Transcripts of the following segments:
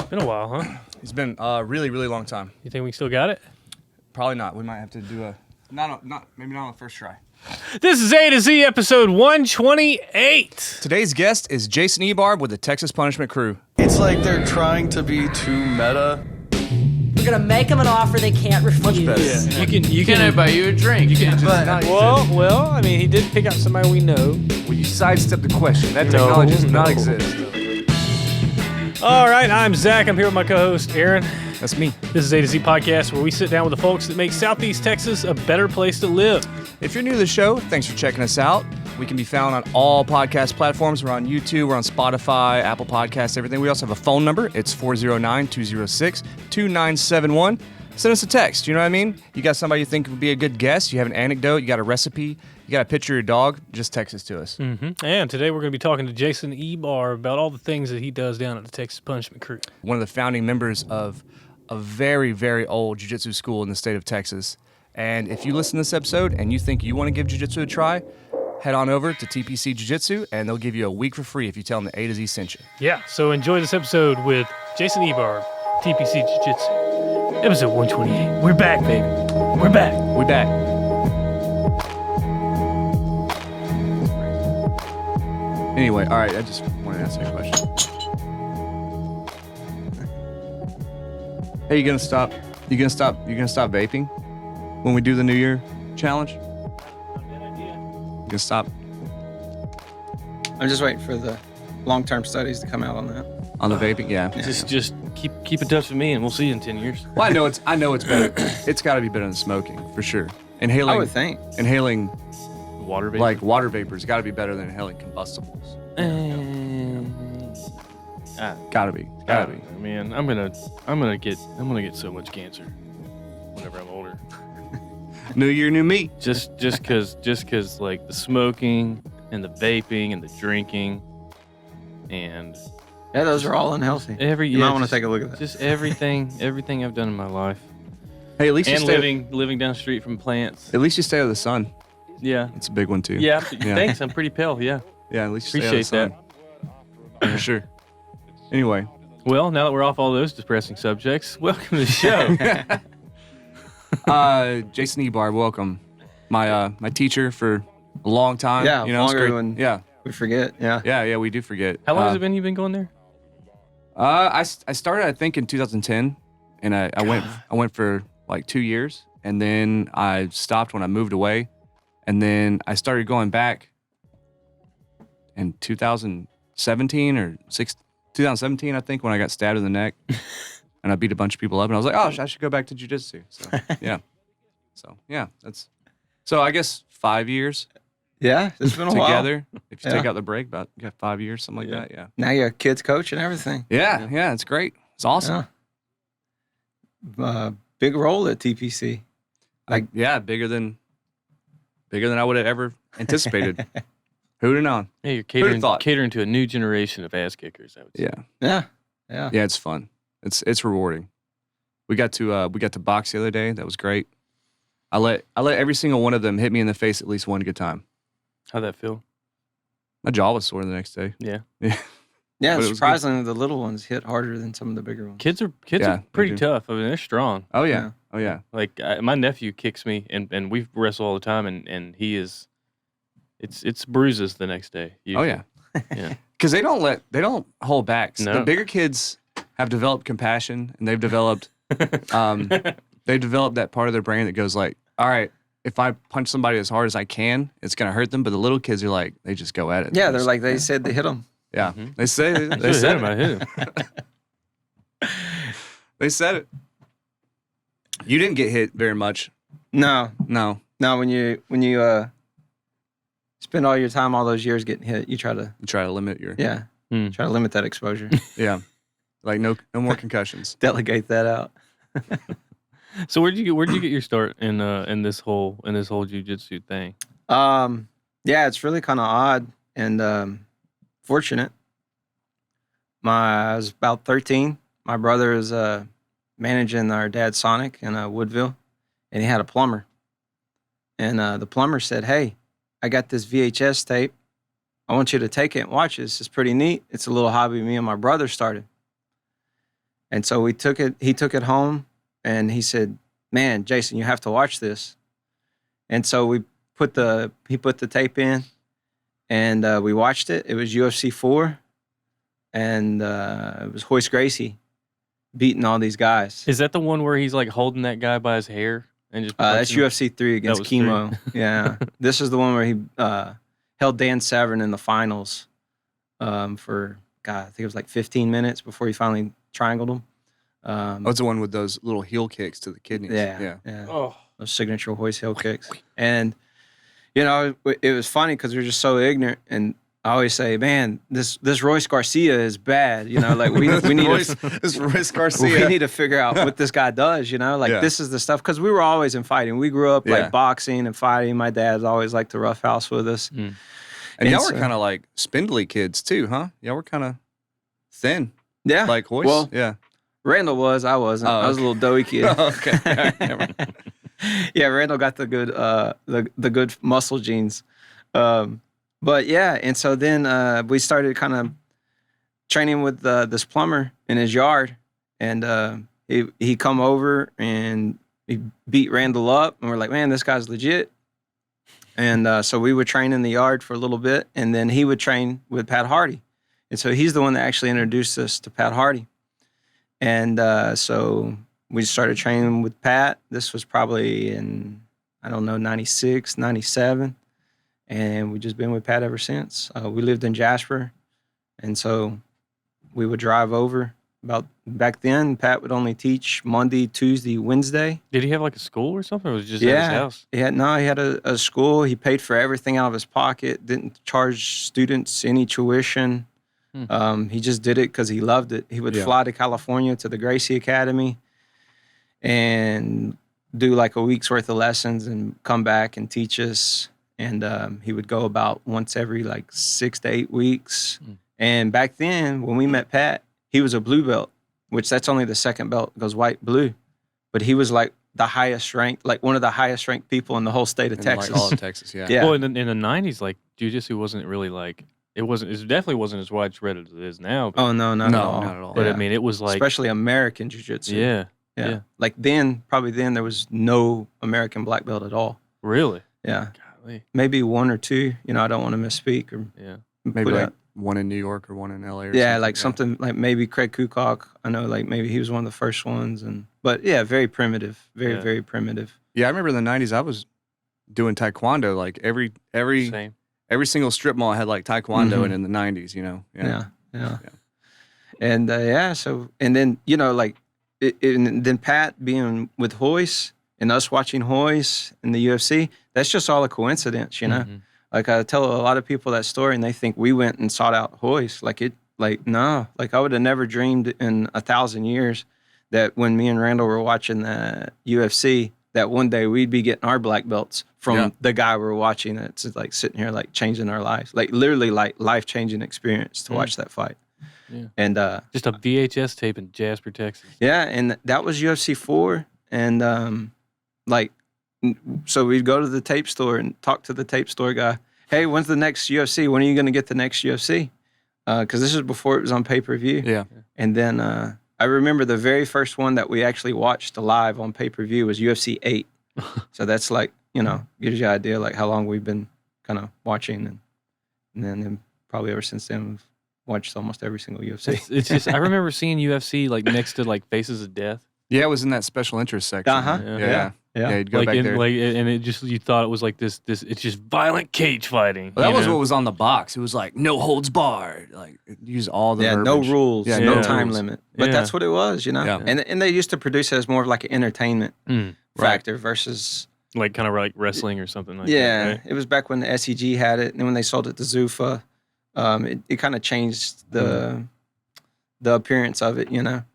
Been a while, huh? It's been a really, really long time. You think we still got it? Probably not. We might have to do maybe not on the first try. This is A to Z episode 128. Today's guest is Jason Ebarb with the Texas Punishment Crew. It's like they're trying to be too meta. We're gonna make them an offer they can't refuse. Much better. Yeah. You can buy you a drink. You can't just well, I mean, he did pick out somebody we know. Well, you sidestepped the question. That technology does not exist. All right, I'm Zach. I'm here with my co-host, Aaron. That's me. This is A to Z Podcast, where we sit down with the folks that make Southeast Texas a better place to live. If you're new to the show, thanks for checking us out. We can be found on all podcast platforms. We're on YouTube, we're on Spotify, Apple Podcasts, everything. We also have a phone number. It's 409-206-2971. Send us a text, you know what I mean? You got somebody you think would be a good guest, you have an anecdote, you got a recipe, you got a picture of your dog, just text us to us. Mm-hmm. And today we're going to be talking to Jason Ebarb about all the things that he does down at the Texas Punishment Crew. One of the founding members of a very, very old jiu-jitsu school in the state of Texas. And if you listen to this episode and you think you want to give jiu-jitsu a try, head on over to TPC Jujitsu and they'll give you a week for free if you tell them the A to Z sent you. Yeah, so enjoy this episode with Jason Ebarb, TPC Jujitsu, episode 128. We're back, baby. We're back. We back. Anyway, all right, I just wanted to ask you a question. Hey, you gonna stop vaping when we do the New Year challenge? You gonna stop I'm just waiting for the long-term studies to come out on that. on the vaping? Yeah. Just keep in touch with me, and we'll see you in 10 years. Well, I know it's better. It's got to be better than smoking for sure. I would think. Inhaling Water vapor. like water vapors got to be better than inhaling combustibles. Gotta be. Man, I'm gonna get so much cancer whenever I'm older. New year, new me. Just cause like the smoking and the vaping and the drinking and Yeah, those are all unhealthy. You might want to take a look at that. Just everything I've done in my life. Hey, at least And you stay. living down the street from plants. At least you stay out of the sun. Yeah. It's a big one too. Yeah. Thanks. I'm pretty pale. Yeah. Yeah, at least you Appreciate stay out of the sun. For sure. Anyway, Well, now that we're off all those depressing subjects, welcome to the show. Jason Ebarb, welcome. My teacher for a long time. Yeah, you know, it's longer great. than- Yeah, We forget. Yeah. yeah, we do forget. How long has it been you've been going there? I started I think in 2010, and I went for like 2 years, and then I stopped when I moved away, and then I started going back in 2017 or 2017 I think, when I got stabbed in the neck, and I beat a bunch of people up, and I was like, oh, I should go back to jiu-jitsu. So yeah, so I guess 5 years Yeah, it's been a while. together. If you take Yeah. out the break, about 5 years, something like that. Yeah. Now you're a kids coach and everything. Yeah, it's great. It's awesome. Yeah. Big role at TPC. Bigger than I would have ever anticipated. Who'd have known? Yeah, you're Who'd have thought? catering to a new generation of ass kickers, I would say. Yeah, Yeah. it's fun. It's rewarding. We got to box the other day. That was great. I let every single one of them hit me in the face at least one good time. How'd that feel? My jaw was sore the next day. Yeah. Yeah, But it was good. surprisingly, the little ones hit harder than some of the bigger ones. Kids Yeah, are they pretty do. tough. I mean, they're strong. Oh yeah. Like my nephew kicks me, and we wrestle all the time, and he is, it's bruises the next day. Oh usually. yeah. Yeah. Because they don't hold back. No. The bigger kids have developed compassion, and they've developed that part of their brain that goes like, all right, if I punch somebody as hard as I can, it's gonna hurt them. But the little kids are like, they just go at it. Yeah, they're like, they said they hit them. Yeah, Mhm. they said I it. hit him. They said it. You didn't get hit very much. No, No. when you spend all your time, all those years getting hit, you try to, You try to limit your try to limit that exposure. yeah. Like no more concussions. Delegate that out. So where'd you get your start in this whole jiu-jitsu thing? Yeah, it's really kind of odd and fortunate. I was about 13. My brother is managing our dad's Sonic in Woodville, and he had a plumber. And the plumber said, "Hey, I got this VHS tape. I want you to take it and watch it. It's pretty neat. It's a little hobby me and my brother started." And so he took it home, and he said, "Man, Jason, you have to watch this." And so he put the tape in, and we watched it. It was UFC 4, and it was Hoist Gracie beating all these guys. Is that the one where he's like holding that guy by his hair and just? That's punching him? UFC 3 against was Chemo. Yeah, this is the one where he held Dan Severn in the finals for God, I think it was like 15 minutes before he finally triangled him. That's the one with those little heel kicks to the kidneys. Yeah. Oh, Those signature Hoist heel kicks. And it was funny because we were just so ignorant. And I always say, man, this Royce Garcia is bad. Like we need This Royce Garcia. we need to figure out what this guy does. This is the stuff, because we were always in fighting. We grew up like boxing and fighting. My dad's always liked to roughhouse with us. And y'all were kind of like spindly kids too, huh? Y'all were kind of thin. Yeah. Like Hoist. Well, yeah. Randall was. I wasn't. I was a little doughy kid. Okay. Yeah, Randall got the good the good muscle genes. But yeah, and so then we started kind of training with this plumber in his yard, and he come over and he beat Randall up, and we're like, man, this guy's legit. And so we would train in the yard for a little bit, and then he would train with Pat Hardy. And so he's the one that actually introduced us to Pat Hardy. And so we started training with Pat. This was probably in, 96, 97. And we've just been with Pat ever since. We lived in Jasper. And so we would drive over. About back then, Pat would only teach Monday, Tuesday, Wednesday. did he have like a school or something? Or was it just at his house? He had a school. He paid for everything out of his pocket. Didn't charge students any tuition. He just did it because he loved it. He would fly to California to the Gracie Academy and do like a week's worth of lessons and come back and teach us. And he would go about once every like 6 to 8 weeks. And back then, when we met Pat, he was a blue belt, which that's only the second belt. It goes white, blue. But he was like the highest ranked, like one of the highest ranked people in the whole state of Texas. Like all of Texas, yeah. Yeah. Well, in the 90s, like jiu-jitsu wasn't really like, it definitely wasn't as widespread as it is now. But, Oh, no, not at all. not at all. but Yeah. I mean, it was like, Especially American jiu-jitsu. yeah, Yeah. Like probably then there was no American black belt at all. really. Yeah. Golly. Maybe one or two. I don't want to misspeak or Yeah. Maybe put like out. one in New York or one in LA or Yeah, something. like something like maybe Craig Kukoc. I know like maybe he was one of the first ones. But yeah, very primitive. Very, Yeah. very primitive. Yeah, I remember in the 90s I was doing taekwondo. Like every Same. single strip mall had like taekwondo Mhm. and in the 90s, Yeah. Yeah. And so, and then, and then Pat being with Hoist and us watching Hoist in the UFC, that's just all a coincidence, Mhm. Like I tell a lot of people that story and they think we went and sought out Hoist. No, like I would have never dreamed in 1,000 years that when me and Randall were watching the UFC, that one day we'd be getting our black belts from the guy we're watching. That's like sitting here, like changing our lives, like literally like life-changing experience to watch that fight. Yeah. And Just a VHS tape in Jasper, Texas. yeah, and that was UFC 4. And so we'd go to the tape store and talk to the tape store guy. Hey, when's the next UFC? When are you going to get the next UFC? Because this was before it was on pay-per-view. Yeah. And then I remember the very first one that we actually watched live on pay-per-view was UFC 8. So that's like, gives you an idea like how long we've been kind of watching. And then probably ever since then, we've watched almost every single UFC. It's just, I remember seeing UFC like next to like Faces of Death. Yeah, it was in that special interest section. Uh-huh. Yeah. Yeah, you'd go Like, back there. and it just, you thought it was like this, it's just violent cage fighting. Well, that you was know? what was on the box. It was like no holds barred. Like use all the no verbiage. rules, Yeah, no no time rules. limit. But Yeah. that's what it was, Yeah. And they used to produce it as more of like an entertainment Mm. factor versus Like kind of like wrestling or something like yeah. that. Right? It was back when the SEG had it, and then when they sold it to Zuffa, it kind of changed the appearance of it.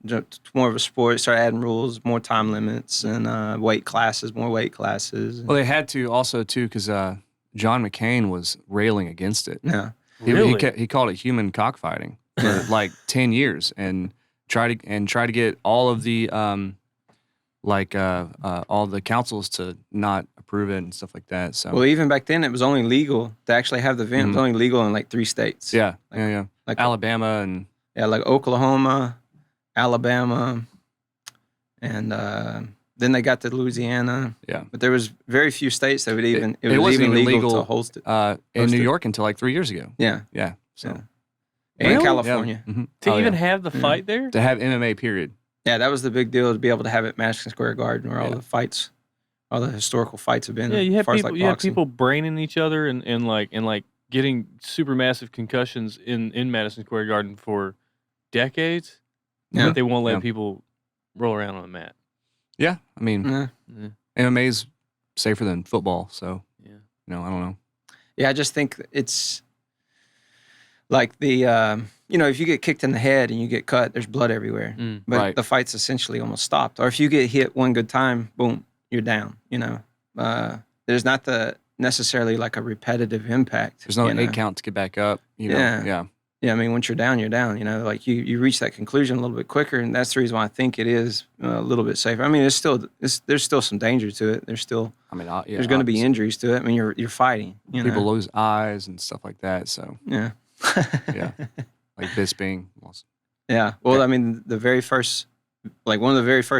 Just more of a sport. Started adding rules, more time limits, and weight classes, more weight classes. Well, they had to also too because John McCain was railing against it. Yeah, Really? He called it human cockfighting for like 10 years and try to get all of the all the councils to not approve it and stuff like that. So well, even back then, it was only legal to actually have the event. It was only legal in like 3 states. yeah, like- yeah, like Alabama and like Oklahoma, Alabama, and then they got to Louisiana. Yeah. But there was very few states that would even It was wasn't even even legal to legal, host it. in Host New it. York until like 3 years ago. Yeah, Yeah. So yeah. And Really? California. Yeah. Mhm. To Oh, even yeah. have the Yeah. fight there? To have MMA, period. Yeah, that was the big deal to be able to have it at Madison Square Garden where all Yeah. the fights, all the historical fights have been. Yeah, you as had far people. as like You had boxing. people braining each other and like getting super massive concussions in Madison Square Garden for decades. Yeah. But they won't let Yeah. people roll around on a mat. Yeah. I mean, Yeah. Yeah. MMA's safer than football. So, Yeah. I don't know. Yeah, I just think it's like the if you get kicked in the head and you get cut, there's blood everywhere. Mm. But Right. the fight's essentially almost stopped. Or if you get hit one good time, boom, you're down. There's not necessarily like a repetitive impact. There's no you know? 8 count to get back up. Yeah. Yeah. Yeah, I mean, once you're down, you're down. Like you reach that conclusion a little bit quicker, and that's the reason why I think it is a little bit safer. I mean, there's still some danger to it. There's still I mean, there's going to be injuries to it. I mean, you're fighting. people lose eyes and stuff like that. So, Yeah. yeah. Like Bisping. lost- Yeah. Well, Yeah. I mean, one of the very first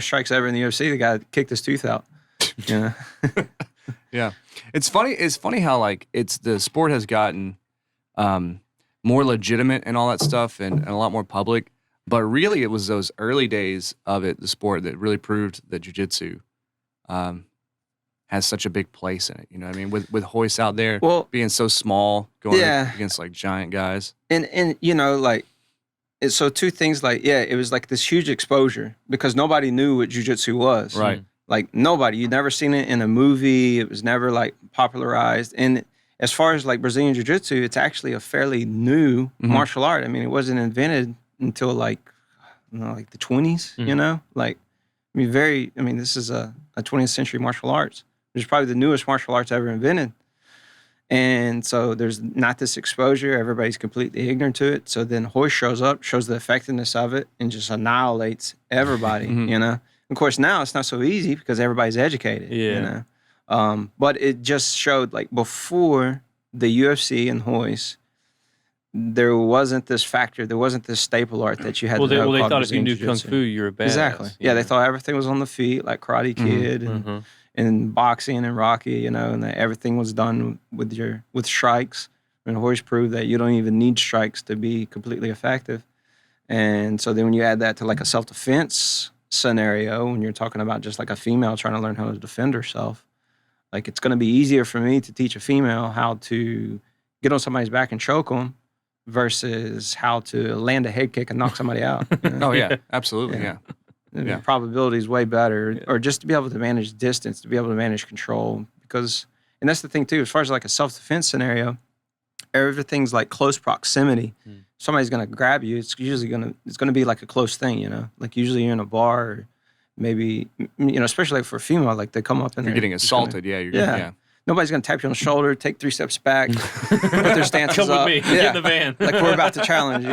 strikes ever in the UFC, the guy kicked his tooth out. Yeah. Yeah. It's funny. It's funny how like the sport has gotten more legitimate and all that stuff and a lot more public. But really, it was those early days of the sport, that really proved that jiu-jitsu has such a big place in it. You know what I mean? With Hoist out there Well, being so small, going Yeah. against like giant guys. and so two things it was like this huge exposure because nobody knew what jiu-jitsu was. Right. Like nobody. You'd never seen it in a movie. It was never like popularized. And as far as like Brazilian Jiu-Jitsu, it's actually a fairly new Mhm. martial art. I mean, it wasn't invented until like the 20s, this is a 20th century martial arts. It's probably the newest martial arts ever invented. And so there's not this exposure. Everybody's completely ignorant to it. So then Hoist shows up, shows the effectiveness of it, and just annihilates everybody, Mhm. Of course, now it's not so easy because everybody's educated, Yeah. But it just showed like before the UFC and Hoist, there wasn't this factor. There wasn't this staple art that you had Well, to know they called thought if you Brazilian knew kung Jiu-Jitsu. fu, you were a badass. Exactly. Yeah, they thought everything was on the feet, like Karate Kid and, and boxing and Rocky, and that everything was done with strikes. And Hoist proved that you don't even need strikes to be completely effective. And so then when you add that to like a self-defense scenario, when you're talking about just like a female trying to learn how to defend herself, like it's going to be easier for me to teach a female how to get on somebody's back and choke them versus how to land a head kick and knock somebody out. Oh yeah, absolutely. Yeah. Yeah. The probability is way better, or just to be able to manage distance, to be able to manage control. And that's the thing too, as far as like a self-defense scenario, everything's like close proximity. Somebody's gonna grab you. It's gonna be like a close thing, Like usually you're in a bar, or maybe especially like for a female, like they come up and You're getting assaulted. Yeah. Nobody's gonna tap you on the shoulder, take 3 steps back, put their stances Come up. with me. Get in the van. Like we're about to challenge,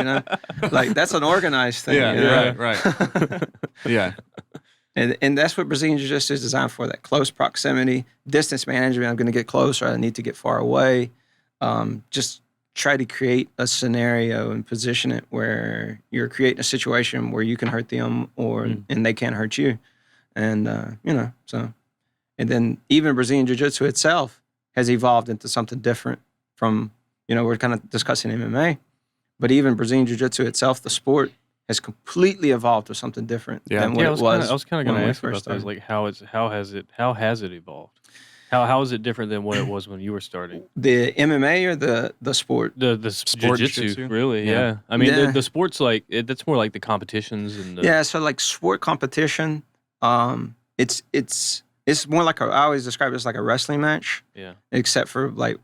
Like that's an organized thing. Yeah. Right. Yeah. And that's what Brazilian Jiu-Jitsu is designed for, that close proximity, distance management. I'm going to get close, or I need to get far away. Just try to create a scenario and position it where you're creating a situation where you can hurt them and they can't hurt you. And, and then even Brazilian Jiu-Jitsu itself has evolved into something different from, we're kind of discussing MMA, but even Brazilian Jiu-Jitsu itself, the sport, has completely evolved to something different than what I it was was. kind of going when to we ask about first that. I was started. like, how has it evolved? How is it different than what it was when you were starting? The MMA or the sport? The Sport jiu-jitsu, jiu-jitsu? really? Yeah. Yeah. I mean, Yeah. the sport's like that's more like the competitions and the, Yeah, so like sport competition, it's more like I always describe it as like a wrestling match, yeah. except for like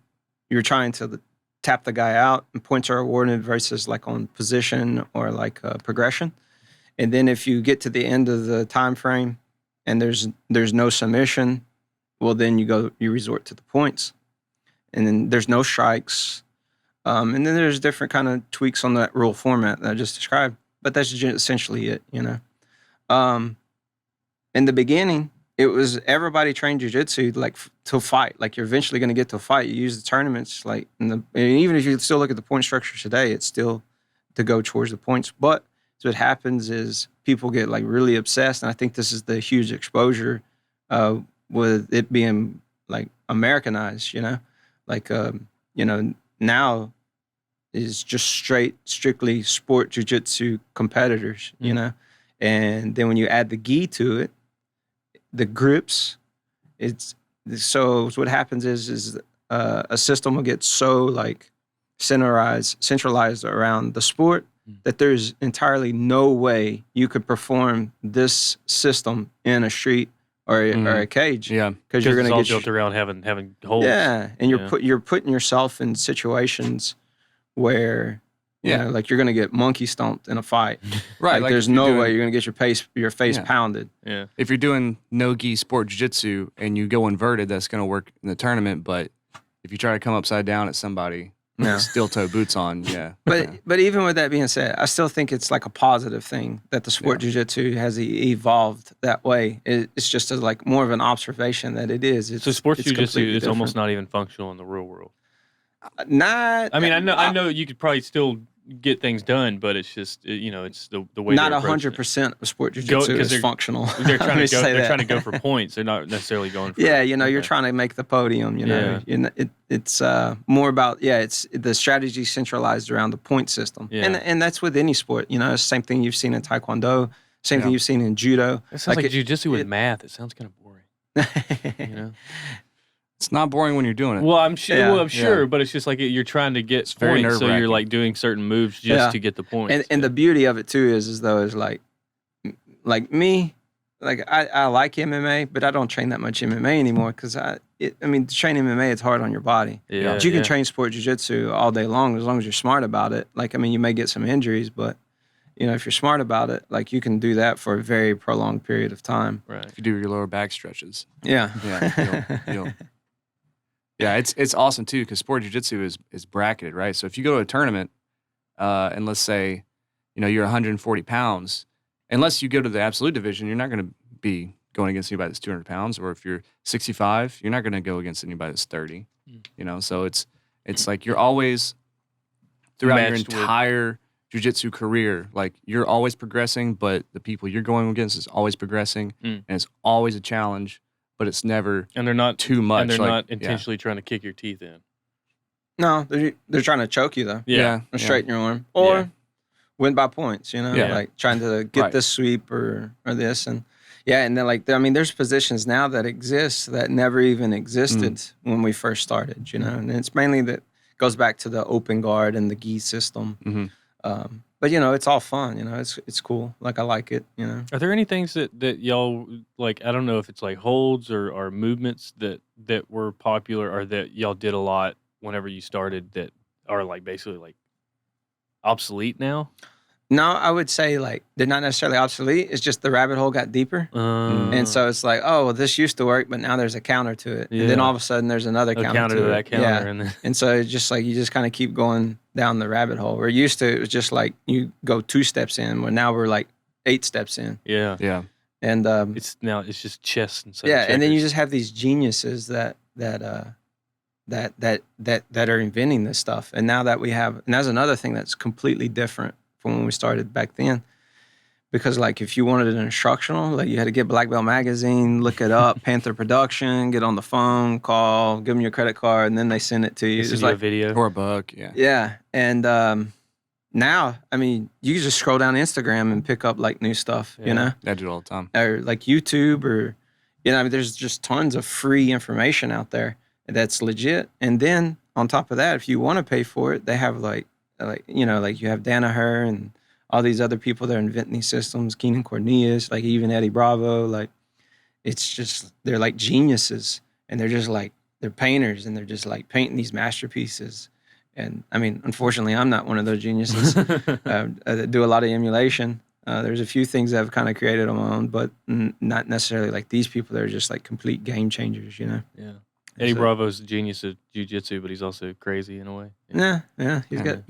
you're trying to tap the guy out and points are awarded versus like on position or like progression. And then if you get to the end of the time frame and there's no submission, well then you resort to the points. And then there's no strikes. And then there's different kind of tweaks on that rule format that I just described. But that's essentially it, In the beginning, it was everybody trained jiu-jitsu like to fight. Like you're eventually going to get to a fight. You use the tournaments and even if you still look at the point structure today, it's still to go towards the points. But So what happens is people get like really obsessed, and I think this is the huge exposure with it being like Americanized, like now is just strictly sport jiu-jitsu competitors, and then when you add the gi to it, the grips, so what happens is a system will get so like centralized around the sport that there's entirely no way you could perform this system in a street or a cage. Yeah, because you're it's gonna all get built around having holes. yeah, and you're putting yourself in situations where like you're gonna get monkey stomped in a fight. Right. Like there's no way you're gonna get your face pounded. Yeah. If you're doing no-gi sport jiu-jitsu and you go inverted, that's going to work in the tournament. But if you try to come upside down at somebody, Yeah. steel-toe boots on, But even with that being said, I still think it's like a positive thing that the sport jiu-jitsu has evolved that way. It's just like more of an observation that it is. So sports it's jiu-jitsu completely is almost different. not even functional in the real world. Not. I mean, I know you could probably still get things done, but it's just it's the way Not they're approaching 100% of sport jiu-jitsu is functional. They're trying to go. They're that. trying to go for points. They're not necessarily going for. Yeah, you're trying to make the podium. It's more about it's the strategy centralized around the point system, and that's with any sport. It's the same thing you've seen in Taekwondo, same thing you've seen in Judo. It sounds like jiu-jitsu with math. It sounds kind of boring. It's not boring when you're doing it. Well, I'm sure. Yeah. Well, I'm sure, but it's just like you're trying to get very points, so you're nerve-wracking. like doing certain moves just to get the points. And the beauty of it too is like me, like I like MMA, but I don't train that much MMA anymore because to train MMA, it's hard on your body. Yeah, But you can train sport jiu-jitsu all day long as you're smart about it. Like, you may get some injuries, but if you're smart about it, like you can do that for a very prolonged period of time. Right. If you do your lower back stretches. Yeah. Yeah. Yeah, it's awesome too because sport jiu-jitsu is bracketed, right? So if you go to a tournament, and let's say, you're 140 pounds, unless you go to the absolute division, you're not going to be going against anybody that's 200 pounds. Or if you're 65, you're not going to go against anybody that's 30. So it's like you're always throughout your Matched with- entire jiu-jitsu career, like you're always progressing, but the people you're going against is always progressing, and it's always a challenge. But it's never And they're not too much. And they're like, not intentionally trying to kick your teeth in. No, they're trying to choke you though. Yeah. Or straighten your arm. Or Yeah. win by points, like trying to get Right. this sweep or this. And and then there's positions now that exist that never even existed when we first started, and it's mainly that goes back to the open guard and the gi system. But it's all fun, it's cool. Like I like it, Are there any things that y'all like? I don't know if it's like holds or movements that were popular or that y'all did a lot whenever you started that are like basically like obsolete now. No, I would say like they're not necessarily obsolete. It's just the rabbit hole got deeper. And so it's like, oh, well, this used to work, but now there's a counter to it. And then Yeah. all of a sudden there's another a counter, counter to to it. that counter, Yeah. and then And so it's just like you just kind of keep going down the rabbit hole. Where used to it was just like you go 2 steps in, where now we're like 8 steps in. yeah, And it's just chess and and then you just have these geniuses that are inventing this stuff. And now that we have, and that's another thing that's completely different from when we started back then. Because like if you wanted an instructional, like you had to get Black Belt Magazine, look it up, Panther Production, get on the phone, call, give them your credit card, and then they send it to you. This It's is like a video. or a book. Yeah. yeah, and now you can just scroll down Instagram and pick up like new stuff, Yeah. I do it all the time. or like YouTube, or there's just tons of free information out there that's legit. And then on top of that, if you want to pay for it, they have like you have Danaher and all these other people that are inventing these systems, Keenan Cornelius, like even Eddie Bravo. Like it's just they're like geniuses, and they're just like they're painters, and they're just like painting these masterpieces. And unfortunately, I'm not one of those geniuses. I do a lot of emulation. There's a few things that I've kind of created on my own, but not necessarily like these people. They're just like complete game changers, Yeah. Eddie So- Bravo's a genius of jiu-jitsu, but he's also crazy in a way. Yeah, he's got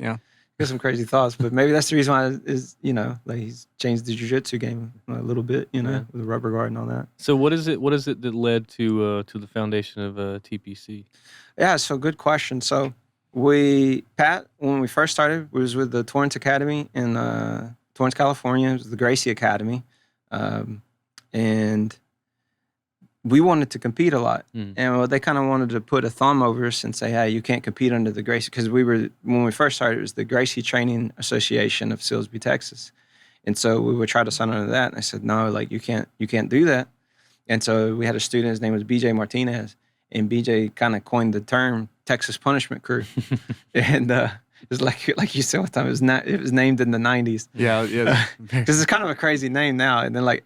some crazy thoughts, but maybe that's the reason why like he's changed the jiu-jitsu game a little bit, with the rubber guard and all that. So what is it that led to the foundation of TPC? Yeah, so good question. So Pat, when we first started, was with the Torrance Academy in Torrance, California. It was the Gracie Academy. And we wanted to compete a lot. And they kind of wanted to put a thumb over us and say, hey, you can't compete under the Gracie. Because when we first started, it was the Gracie Training Association of Silsbee, Texas. And so we would try to sign under that. And I said, no, like you can't do that. And so we had a student, his name was BJ Martinez. And BJ kind of coined the term Texas Punishment Crew. And it's like you said one time, it was named in the 90s. Yeah. Because it's kind of a crazy name now. And then like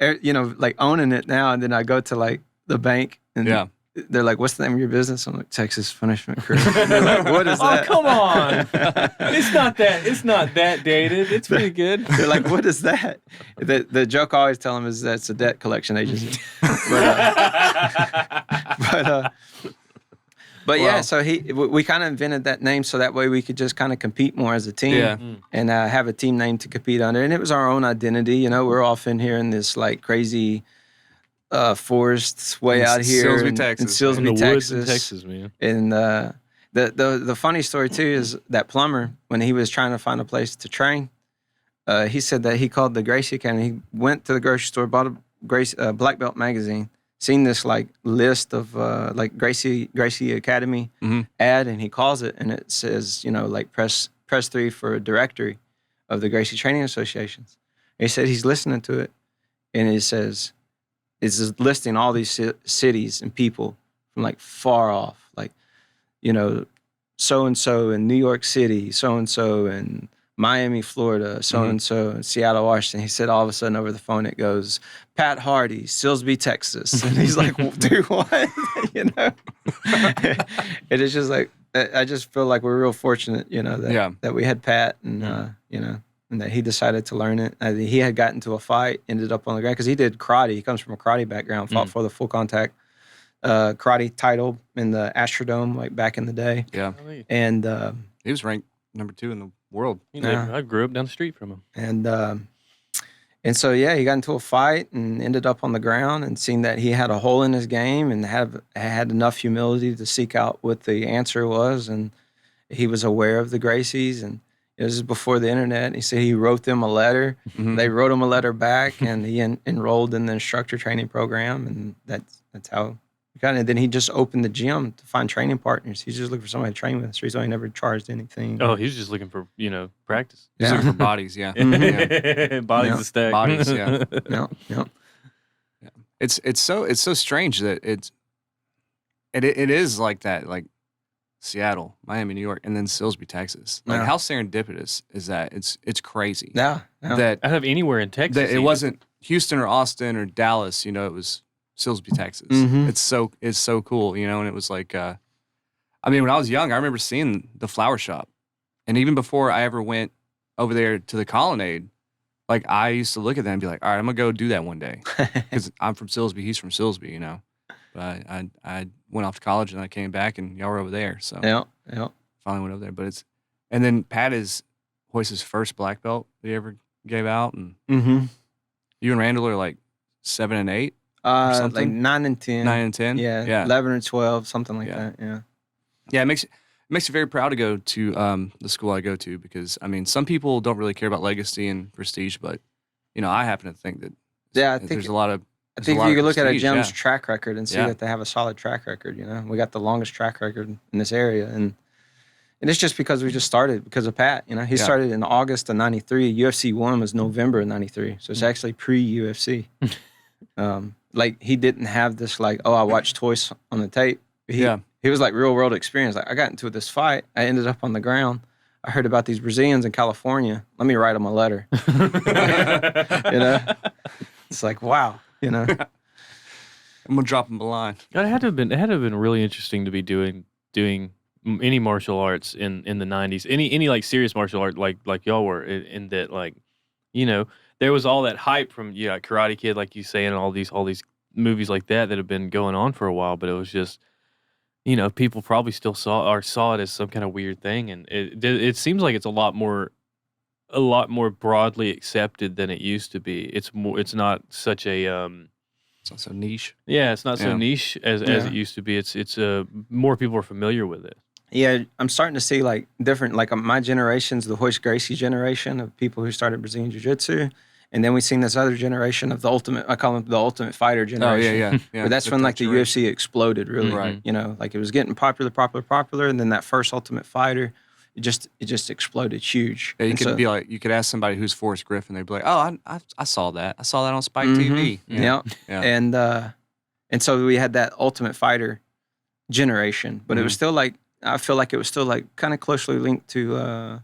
owning it now. And then I go to like the bank and they're like, what's the name of your business? I'm like, Texas Punishment Crew. They're like, what is that? Oh, come on. It's not that dated. It's pretty good. They're like, what is that? The joke I always tell them is that it's a debt collection agency. But yeah, so we kind of invented that name so that way we could just kind of compete more as a team and have a team name to compete under. And it was our own identity. You know, we're off in here in this like crazy forests way out here Silsbee, Texas. in Silsbee, In the Texas. woods in Texas, man. And the funny story too is that plumber, when he was trying to find a place to train, he said that he called the Gracie Academy. He went to the grocery store, bought a Black Belt magazine, seen this like list of like Gracie Academy ad, and he calls it, and it says, you know, like press 3 for a directory of the Gracie Training Associations. And he said he's listening to it, and it says it's listing all these cities and people from like far off, like, you know, so and so in New York City, so and so in Miami, Florida, so and so in Seattle, Washington. He said all of a sudden over the phone it goes, Pat Hardy, Silsbee, Texas. And he's like, dude, what? You know? It is just like, I just feel like we're real fortunate, you know, that we had Pat and, you know, and that he decided to learn it. He had gotten into a fight, ended up on the ground, because he did karate. He comes from a karate background, fought for the full contact karate title in the Astrodome, like back in the day. Yeah. And He was ranked number 2 in the world. I grew up down the street from him. And so, yeah, he got into a fight and ended up on the ground, and seen that he had a hole in his game and had enough humility to seek out what the answer was. And he was aware of the Gracies, and it was before the internet. He said he wrote them a letter. They wrote him a letter back, and he enrolled in the instructor training program, and that's how we got it. And then he just opened the gym to find training partners. He's just looking for somebody to train with. So he's only never charged anything. Oh, he's just looking for, you know, practice. He's looking for bodies, Bodies to stack. Bodies, yeah. Yeah. It's so strange that it is like that, like Seattle, Miami, New York, and then Silsbee, Texas. Like how serendipitous is that? It's crazy. Yeah. That I have anywhere in Texas. that it wasn't Houston or Austin or Dallas, you know, it was Silsbee, Texas. It's so cool, you know. And it was like, I mean, when I was young, I remember seeing the flower shop, and even before I ever went over there to the Colonnade, like I used to look at that and be like, all right, I'm gonna go do that one day, because I'm from Silsbee, he's from Silsbee, you know. But I went off to college and I came back and y'all were over there, so Yeah. finally went over there. But and then Pat is Hoyce's first black belt that he ever gave out, and you and Randall are like 7 and 8. Like 9 and 10. 9 and 10? Yeah. 11 and 12, something like that. Yeah. Yeah, it makes you very proud to go to the school I go to, because, I mean, some people don't really care about legacy and prestige, but, you know, I happen to think that there's a lot of I think if you could look at a prestige, gym's track record and see Yeah. that they have a solid track record, you know. We got the longest track record in this area. And it's just because we just started because of Pat, you know. He started in August of 93. UFC 1 was November of 93. So it's actually pre-UFC. Like, he didn't have this, like, oh, I watched Toys on the tape. He was like real world experience. Like, I got into this fight. I ended up on the ground. I heard about these Brazilians in California. Let me write them a letter. You know? It's like, wow, you know? I'm gonna drop him a line. It had to have been really interesting to be doing any martial arts in the 90s. Any like serious martial art like y'all were, in that, like, you know, there was all that hype from Karate Kid, like you say, and all these movies like that have been going on for a while, but it was just, you know, people probably still saw it as some kind of weird thing, and it seems like it's a lot more broadly accepted than it used to be. It's not such a It's not so niche. yeah, it's not so niche as it used to be. It's more people are familiar with it. Yeah, I'm starting to see like different, like my generation's the Hoist Gracie generation of people who started Brazilian Jiu-Jitsu. And then we've seen this other generation of the ultimate, I call them the ultimate fighter Oh generation. yeah. Where that's when like the UFC exploded really. Right. You know, like it was getting popular. And then that first ultimate fighter, it just exploded huge. Yeah, you And could so- be like, you could ask somebody who's Forrest Griffin, they'd be like, "Oh, I saw that. I saw that on Spike TV." Yeah. Yeah. And so we had that ultimate fighter generation, but it was still like, I feel like it was still like kind of closely linked to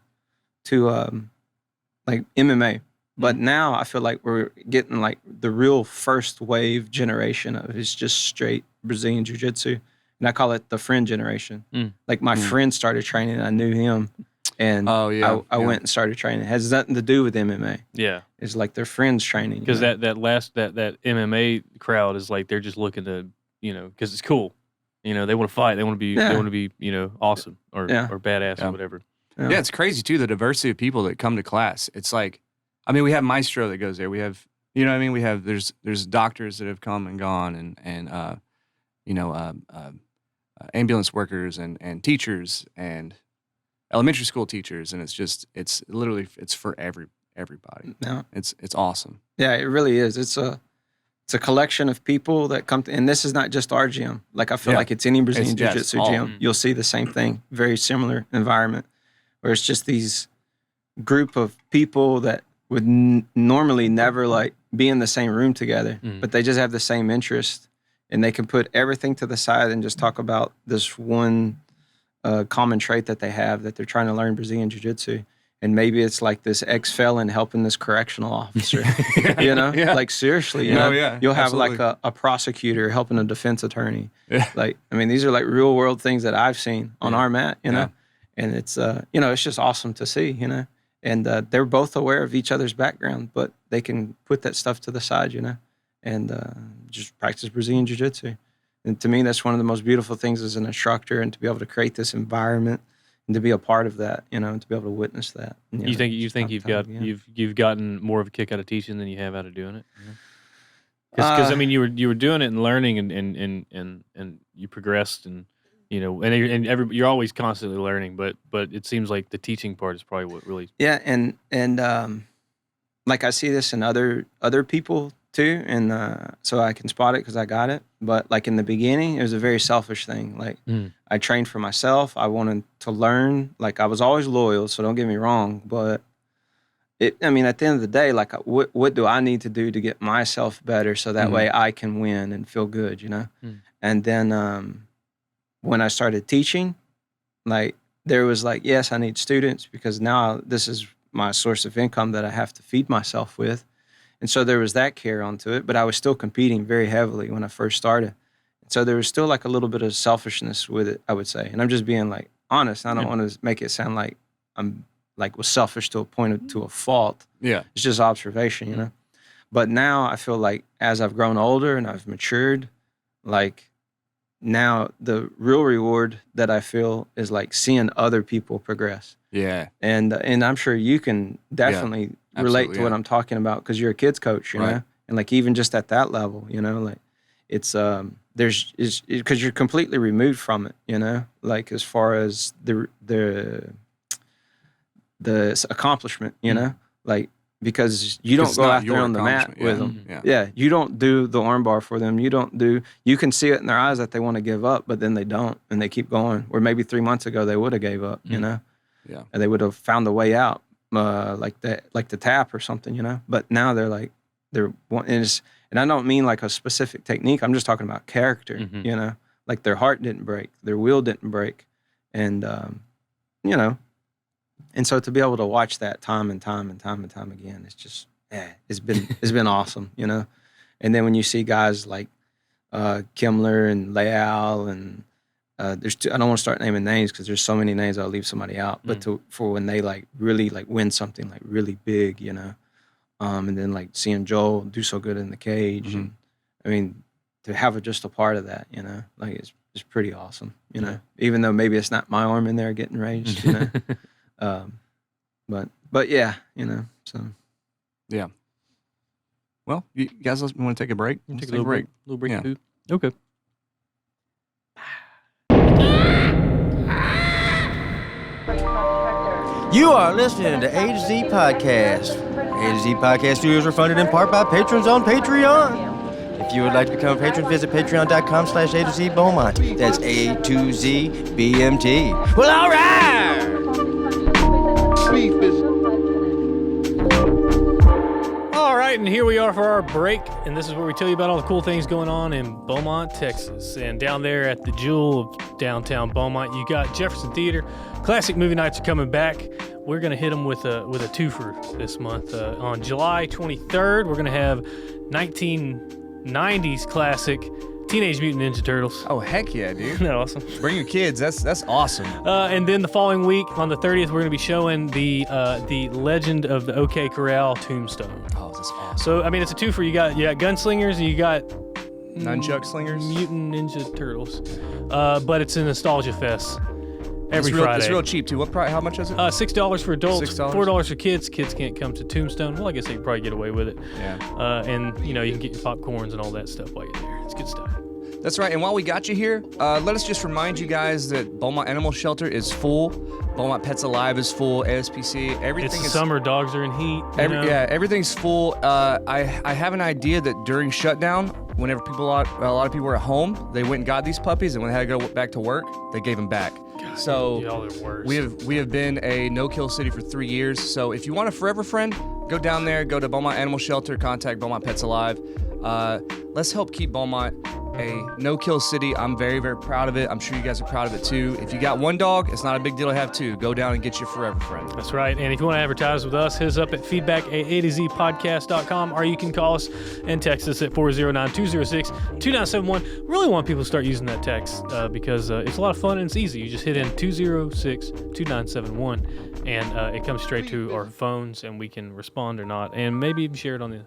like MMA. But now I feel like we're getting like the real first wave generation of it's just straight Brazilian Jiu-Jitsu. And I call it the friend generation. Like my friend started training, I knew him. And Oh, yeah, I yeah. went and started training. It has nothing to do with MMA. Yeah. It's like their friends training. Because you know? that MMA crowd is like they're just looking to, because it's cool. They want to fight. They want to be. Yeah. They want to be. Awesome or Yeah. or badass Yeah. or whatever. Yeah, it's crazy too, the diversity of people that come to class. It's like, I mean, we have Maestro that goes there. We have, you know what I mean? We have, there's doctors that have come and gone and ambulance workers and teachers and elementary school teachers. And it's literally for everybody. Yeah. It's awesome. Yeah, it really is. It's a collection of people that come to, and this is not just our gym. Like I feel Yeah. like it's any Brazilian Yes, Jiu-Jitsu all. gym. You'll see the same thing, very similar environment, where it's just these group of people that would normally never like be in the same room together, but they just have the same interest, and they can put everything to the side and just talk about this one common trait that they have that they're trying to learn Brazilian Jiu-Jitsu. And maybe it's like this ex-felon helping this correctional officer, Yeah. Like seriously, you No, know, yeah, you'll have absolutely. like a prosecutor helping a defense attorney. Yeah. Like, I mean, these are like real world things that I've seen on our mat, you know, Yeah. and it's, it's just awesome to see, and they're both aware of each other's background, but they can put that stuff to the side, and just practice Brazilian Jiu-Jitsu. And to me, that's one of the most beautiful things as an instructor, and to be able to create this environment and to be a part of that, and to be able to witness that. And, You think time you've and time got again. you've gotten more of a kick out of teaching than you have out of doing it? Because I mean, you were doing it and learning and you progressed and you're always constantly learning, but it seems like the teaching part is probably what really. Yeah, and like I see this in other people too, and so I can spot it because I got it. But like in the beginning, it was a very selfish thing. Like I trained for myself. I wanted to learn. Like I was always loyal, so don't get me wrong. But at the end of the day, like what do I need to do to get myself better so that way I can win and feel good, And then when I started teaching, like there was like, yes, I need students because now this is my source of income that I have to feed myself with. And so there was that carry onto it, but I was still competing very heavily when I first started. So there was still like a little bit of selfishness with it, I would say. And I'm just being like honest. I don't want to make it sound like I'm like was selfish to a point to a fault. Yeah. It's just observation, But now I feel like as I've grown older and I've matured, like now the real reward that I feel is like seeing other people progress. Yeah. And I'm sure you can definitely relate absolutely, to what yeah. I'm talking about because you're a kids coach, you Right. know, and like even just at that level, like it's because you're completely removed from it, like as far as the accomplishment, like because you don't It's go not out there your on the mat accomplishment, with yeah. them. Yeah. Yeah, you don't do the armbar for them. You can see it in their eyes that they want to give up, but then they don't, and they keep going. Where maybe 3 months ago they would have gave up, Yeah. and they would have found a way out, like the tap or something, But now and I don't mean like a specific technique. I'm just talking about character, Like their heart didn't break, their will didn't break, and and so to be able to watch that time and time again, it's just it's been awesome, And then when you see guys like Kimmler and Leal and I don't want to start naming names because there's so many names I'll leave somebody out. But for when they like really like win something like really big, and then like seeing Joel do so good in the cage, and I mean to have just a part of that, like it's pretty awesome, Even though maybe it's not my arm in there getting raised, but yeah, so. Yeah. Well, you guys want to take a break? Take Let's a little break. Little break. Yeah. Of food. Okay. You are listening to A to Z Podcast. A to Z Podcast Studios are funded in part by patrons on Patreon. If you would like to become a patron, visit patreon.com/A to Z Beaumont. That's A2Z BMT. Well, all right. All right, and here we are for our break, and this is where we tell you about all the cool things going on in Beaumont, Texas. And down there at the Jewel of downtown Beaumont, you got Jefferson Theater. Classic movie nights are coming back. We're going to hit them with a twofer this month. On July 23rd, we're going to have 1990s classic Teenage Mutant Ninja Turtles. Oh, heck yeah, dude. Isn't that awesome? Bring your kids. That's awesome. And then the following week, on the 30th, we're going to be showing the Legend of the OK Corral Tombstone. Oh, that's awesome. So, I mean, it's a twofer. You got gunslingers and you got Nunchuck slingers? Mutant Ninja Turtles. But it's a nostalgia fest every It's real, Friday. It's real cheap, too. What price? How much is it? $6 for adults, $6? $4 for kids. Kids can't come to Tombstone. Well, I guess they could probably get away with it. Yeah. And, you can get your popcorns and all that stuff while you're there. It's good stuff. That's right. And while we got you here, let us just remind you guys that Beaumont Animal Shelter is full. Beaumont Pets Alive is full. ASPC, everything It's is summer. Dogs are in heat. Yeah, everything's full. I have an idea that during shutdown, whenever a lot of people were at home, they went and got these puppies, and when they had to go back to work, they gave them back. God, So y'all are worse. we have been a no-kill city for 3 years. So if you want a forever friend, go down there, go to Beaumont Animal Shelter, contact Beaumont Pets Alive. Let's help keep Beaumont a no-kill city. I'm very, very proud of it. I'm sure you guys are proud of it too. If you got one dog, it's not a big deal to have two. Go down and get your forever friend. That's right. And if you want to advertise with us, hit us up at feedback@A2Zpodcast.com, or you can call us and text us at 409-206-2971. Really want people to start using that text because it's a lot of fun and it's easy. You just hit in 206-2971 and it comes straight to our phones and we can respond or not, and maybe even share it on the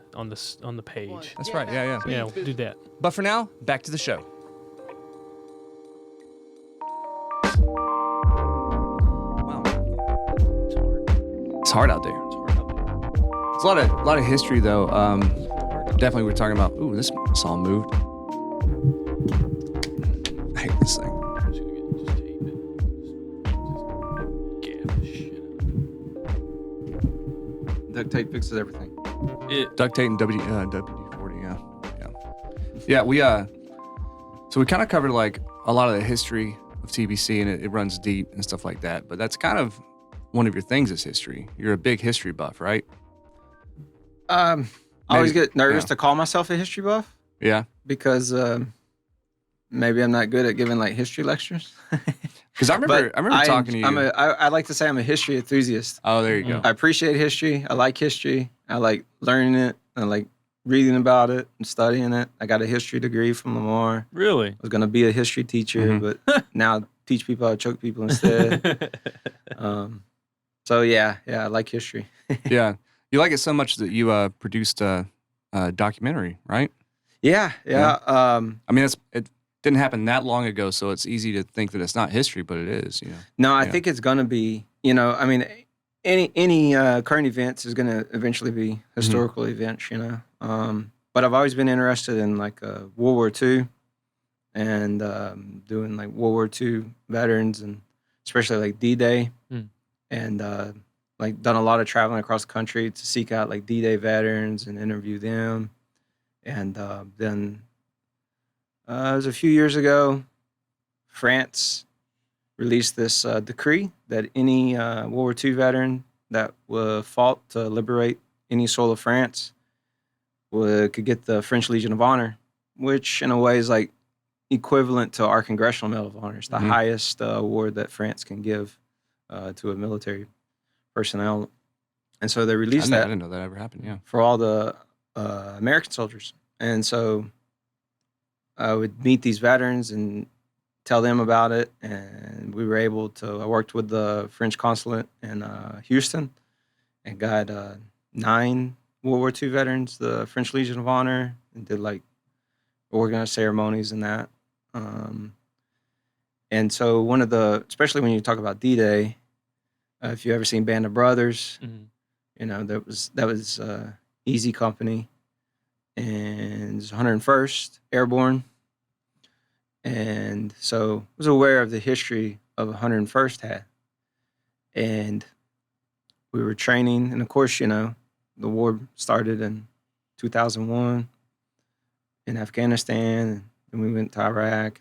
page. That's right. Yeah. Yeah, we'll do that. But for now, back to the show. Wow. It's hard out there. It's a lot of history though. Definitely we're talking about. Ooh, this saw moved. I hate this thing. Duct tape fixes everything. Duct tape and WD-40. Yeah. We so we kind of covered like a lot of the history of TPC, and it runs deep and stuff like that. But that's kind of one of your things is history. You're a big history buff, right? I always get nervous to call myself a history buff Yeah. because maybe I'm not good at giving like history lectures. Because I remember talking to you. I like to say I'm a history enthusiast. Oh, there you go. I appreciate history. I like history. I like learning it. I like reading about it and studying it. I got a history degree from Lamar. Really? I was going to be a history teacher, but now I teach people how to choke people instead. So yeah, I like history. Yeah. You like it so much that you produced a documentary, right? Yeah. I mean, it didn't happen that long ago, so it's easy to think that it's not history, but it is. No, I think it's going to be. I mean, any current events is going to eventually be historical events. But I've always been interested in like World War II and doing like World War II veterans, and especially like D-Day, and like done a lot of traveling across the country to seek out like D-Day veterans and interview them. And then it was a few years ago, France released this decree that any World War II veteran that fought to liberate any soil of France could get the French Legion of Honor, which in a way is like equivalent to our Congressional Medal of Honor. It's the highest award that France can give to a military personnel. And so they released that. I didn't know that ever happened, yeah. For all the American soldiers. And so I would meet these veterans and tell them about it. And we were able to, I worked with the French consulate in Houston and got 9 World War II veterans, the French Legion of Honor, and did like organized ceremonies and that. And so one of the, especially when you talk about D-Day, if you ever seen Band of Brothers, that was Easy Company, and 101st Airborne. And so I was aware of the history of 101st had. And we were training, and of course, the war started in 2001 in Afghanistan, and we went to Iraq,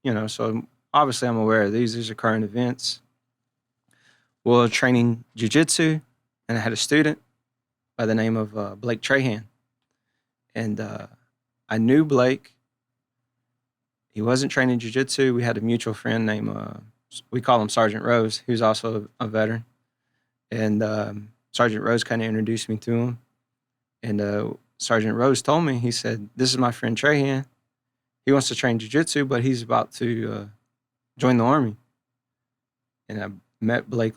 and so obviously I'm aware of these are current events. Well, training jiu-jitsu, and I had a student by the name of Blake Trahan, and I knew Blake. He wasn't training jiu-jitsu. We had a mutual friend named, we call him Sergeant Rose, who's also a veteran. And Sergeant Rose kind of introduced me to him. And Sergeant Rose told me, he said, this is my friend Trahan. He wants to train jiu-jitsu, but he's about to join the Army. And I met Blake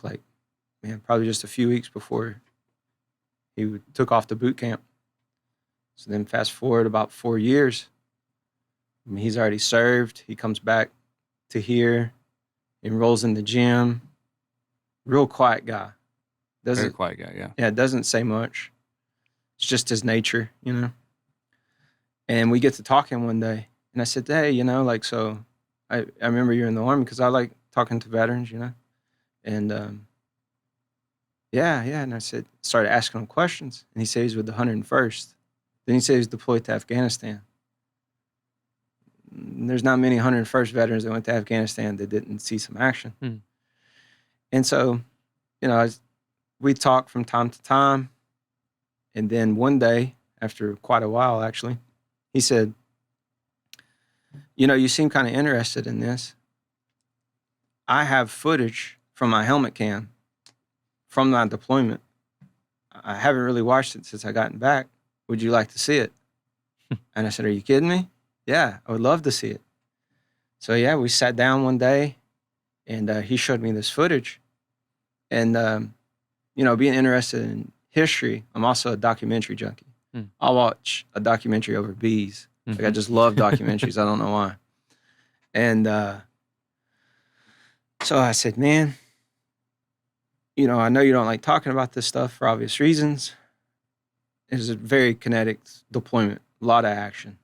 probably just a few weeks before he took off to boot camp. So then fast forward about 4 years. I mean, he's already served. He comes back to here, enrolls in the gym. Real quiet guy. Very quiet guy, yeah. Yeah, doesn't say much. It's just his nature, And we get to talking one day. And I said, hey, so I remember you're in the Army because I like talking to veterans, And yeah. And I started asking him questions. And he said he's with the 101st. Then he said he's deployed to Afghanistan. There's not many 101st veterans that went to Afghanistan that didn't see some action. And so, we talk from time to time. And then one day, after quite a while, actually, he said, you seem kind of interested in this. I have footage from my helmet cam from my deployment. I haven't really watched it since I gotten back. Would you like to see it? And I said, are you kidding me? Yeah, I would love to see it. So yeah, we sat down one day, and he showed me this footage. And being interested in history, I'm also a documentary junkie. I'll watch a documentary over bees. Like I just love documentaries. I don't know why. And so I said, man, I know you don't like talking about this stuff for obvious reasons. It was a very kinetic deployment. A lot of action,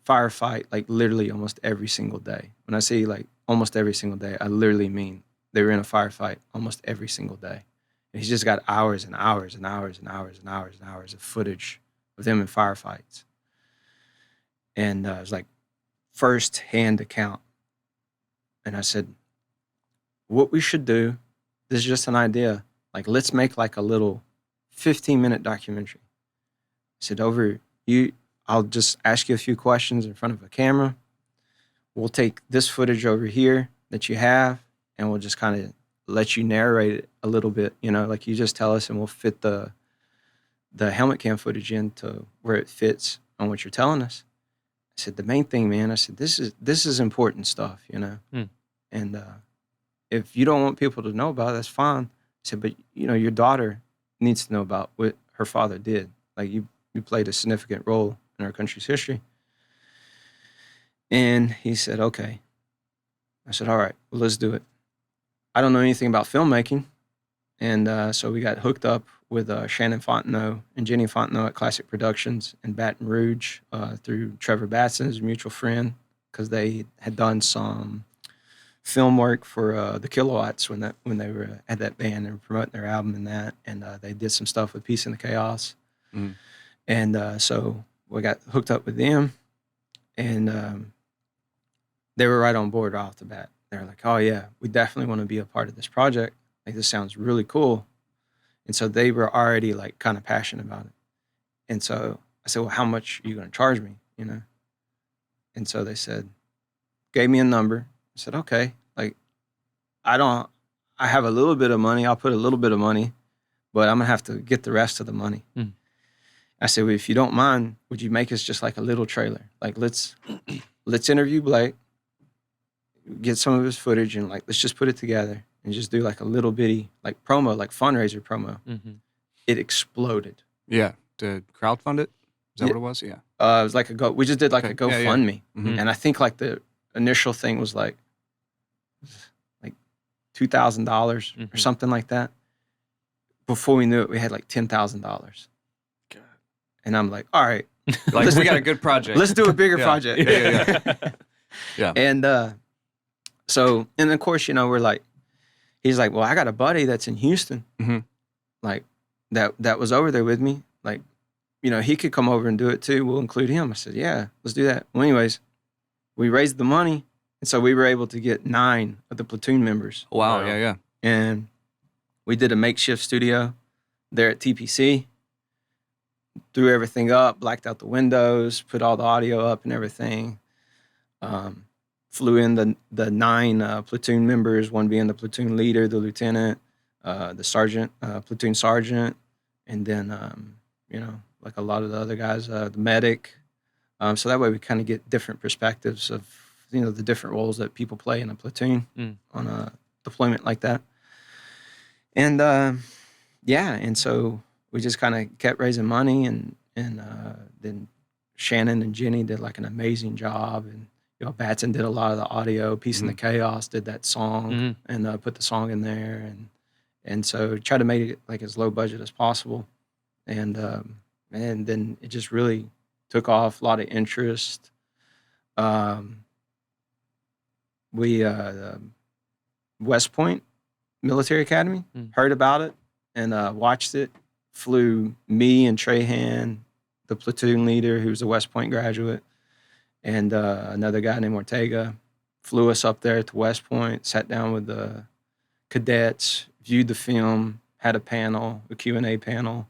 firefight, like literally almost every single day. When I say like almost every single day, I literally mean they were in a firefight almost every single day. And he's just got hours and hours and hours and hours and hours and hours of footage of them in firefights. And it was like first-hand account. And I said, what we should do, this is just an idea, like let's make like a little 15-minute documentary. I said, I'll just ask you a few questions in front of a camera. We'll take this footage over here that you have, and we'll just kind of let you narrate it a little bit, like you just tell us, and we'll fit the helmet cam footage into where it fits on what you're telling us. I said, the main thing, man, I said, this is important stuff, And if you don't want people to know about it, that's fine. I said, but, your daughter needs to know about what her father did. Like you played a significant role in our country's history. And he said, okay. I said, all right, well, let's do it. I don't know anything about filmmaking. And so we got hooked up with Shannon Fontenot and Jenny Fontenot at Classic Productions in Baton Rouge through Trevor Batson, his mutual friend, because they had done some film work for the Kilowatts when they were at that band and promoting their album and that. And they did some stuff with Peace in the Chaos. And so we got hooked up with them, and they were right on board off the bat. They were like, oh yeah, we definitely want to be a part of this project. Like, this sounds really cool. And so they were already like kind of passionate about it. And so I said, well, how much are you going to charge me? And so they gave me a number. I said, okay, like I have a little bit of money. I'll put a little bit of money, but I'm gonna have to get the rest of the money. I said, well, if you don't mind, would you make us just like a little trailer? Like, let's interview Blake, get some of his footage, and like, let's just put it together and just do like a little bitty, like promo, like fundraiser promo. It exploded. Yeah. To crowdfund it? Is that what it was? Yeah. It was like we just did like a GoFundMe. Yeah. And I think like the initial thing was like $2,000 or something like that. Before we knew it, we had like $10,000. And I'm like, all right. Like, we got a good project. Let's do a bigger project. Yeah. And so, and of course, we're like, he's like, well, I got a buddy that's in Houston. like that was over there with me. Like, he could come over and do it too. We'll include him. I said, yeah, let's do that. Well, anyways, we raised the money. And so we were able to get 9 of the platoon members. Wow. Yeah. And we did a makeshift studio there at TPC, threw everything up, blacked out the windows, put all the audio up and everything. Flew in the 9 platoon members, one being the platoon leader, the lieutenant, the sergeant, platoon sergeant, and then, like a lot of the other guys, the medic. So that way we kind of get different perspectives of, the different roles that people play in a platoon on a deployment like that. And, and so we just kind of kept raising money, and then Shannon and Jenny did like an amazing job, and Batson did a lot of the audio. Peace in the Chaos did that song and put the song in there, and so try to make it like as low budget as possible, and then it just really took off. A lot of interest. We West Point Military Academy heard about it and watched it. Flew me and Trahan, the platoon leader, who was a West Point graduate, and another guy named Ortega, flew us up there to West Point, sat down with the cadets, viewed the film, had a panel, a Q&A panel.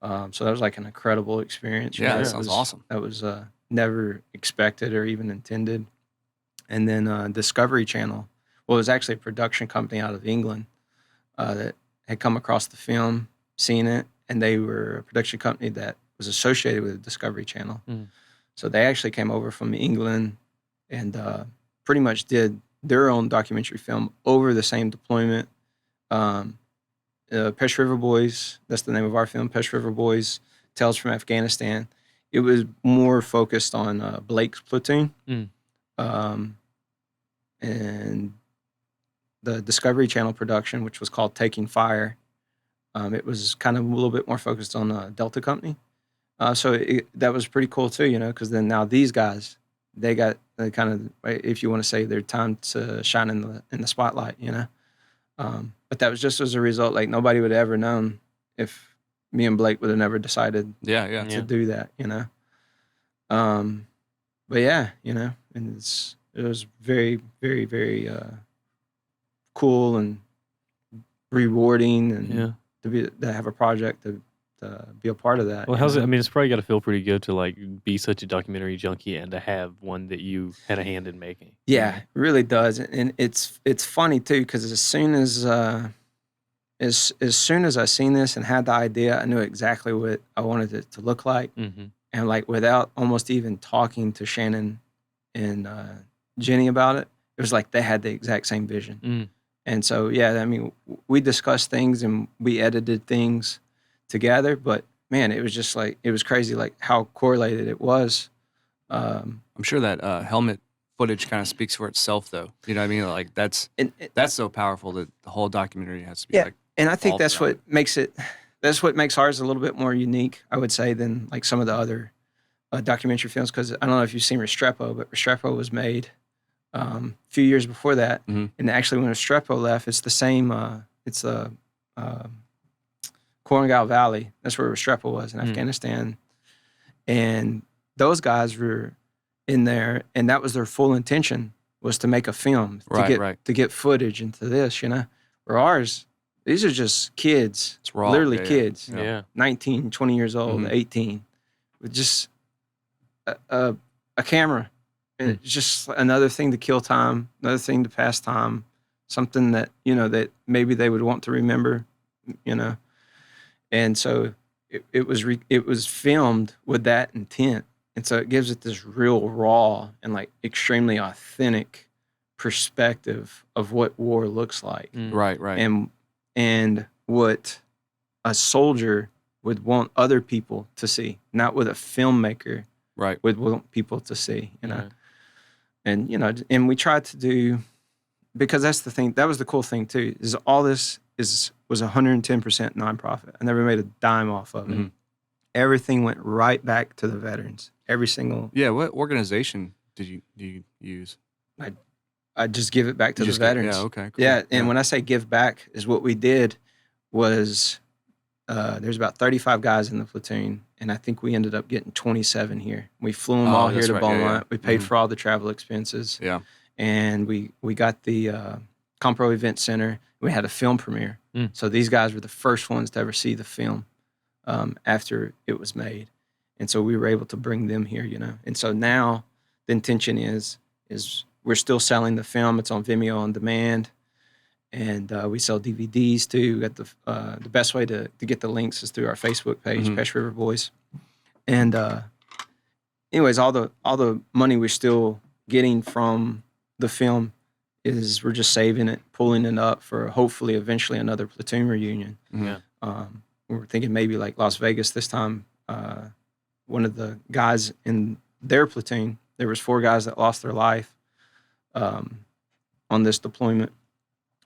So that was like an incredible experience. Yeah, that sounds awesome. That was never expected or even intended. And then Discovery Channel, well, it was actually a production company out of England that had come across the film, seen it, and they were a production company that was associated with the Discovery Channel. So they actually came over from England and pretty much did their own documentary film over the same deployment. Pech River Boys, that's the name of our film, Pech River Boys, Tales from Afghanistan. It was more focused on Blake's platoon. And the Discovery Channel production, which was called Taking Fire, it was kind of a little bit more focused on Delta Company. So that was pretty cool too, because then now these guys, they got kind of, if you want to say, their time to shine in the spotlight, But that was just as a result, like nobody would have ever known if me and Blake would have never decided to do that, But yeah, and it was very, very, very cool and rewarding, and to have a project to be a part of that. Well, how's it? I mean, it's probably got to feel pretty good to like be such a documentary junkie and to have one that you had a hand in making. Yeah, it really does, and it's funny too, because as soon as I seen this and had the idea, I knew exactly what I wanted it to look like, and like without almost even talking to Shannon and Jenny about it, it was like they had the exact same vision. And so, I mean, we discussed things and we edited things together, but man, it was just like, it was crazy, like how correlated it was. I'm sure that helmet footage kind of speaks for itself, though. You know what I mean? Like that's so powerful that the whole documentary has to be like. And I think that's what makes ours a little bit more unique, I would say, than like some of the other documentary films. Because I don't know if you've seen Restrepo, but Restrepo was made a few years before that. And actually, when Restrepo left, it's the same. It's the Korangal Valley. That's where Restrepo was in Afghanistan. And those guys were in there, and that was their full intention, was to make a film, to get footage into this, Where ours, these are just kids. It's raw. Literally kids. 19, 20 years old, 18, with just a camera. And it's just another thing to kill time, another thing to pass time, something that, that maybe they would want to remember, And so it was filmed with that intent. And so it gives it this real raw and like extremely authentic perspective of what war looks like. Right. And what a soldier would want other people to see, not what a filmmaker would want people to see, And, and we tried to do, because that's the thing, that was the cool thing too, is all this was 110% nonprofit. I never made a dime off of it. Everything went right back to the veterans. Every single. Yeah. What organization do you use? I just give it back to the veterans. Okay. Cool. Yeah. And when I say give back, is what we did was there's about 35 guys in the platoon, and I think we ended up getting 27 here. We flew them all here that's to right. Yeah, Beaumont. yeah. We paid for all the travel expenses. Yeah. And we got the Compro Event Center. We had a film premiere. So these guys were the first ones to ever see the film after it was made. And so we were able to bring them here, you know. And so now the intention is we're still selling the film. It's on Vimeo on demand. And we sell DVDs too. We got the best way to get the links is through our Facebook page, Pech River Boys. And anyways, all the money we're still getting from the film is we're just saving it, pulling it up for hopefully eventually another platoon reunion. Yeah. We're thinking maybe like Las Vegas this time. One of the guys in their platoon, there was 4 guys that lost their life on this deployment.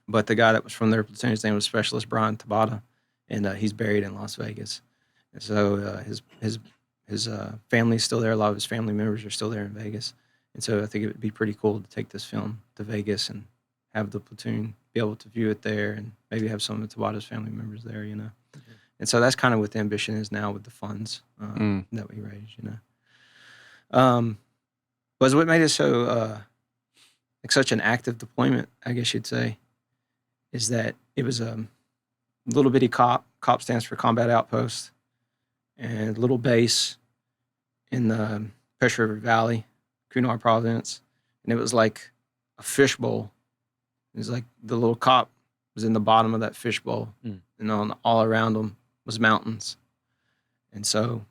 But the guy that was from their platoon, his name was Specialist Brian Tabata, and he's buried in Las Vegas. And so his family's still there. A lot of his family members are still there in Vegas. And so I think it would be pretty cool to take this film to Vegas and have the platoon be able to view it there and maybe have some of Tabata's family members there, you know. And so that's kind of what the ambition is now with the funds that we raise, you know. Was what made it so like such an active deployment, I guess you'd say, is that it was a little bitty COP. COP stands for Combat Outpost, and a little base in the Pech River Valley, Kunar Province, and it was like a fishbowl. It was like the little COP was in the bottom of that fishbowl, and all around them was mountains. And so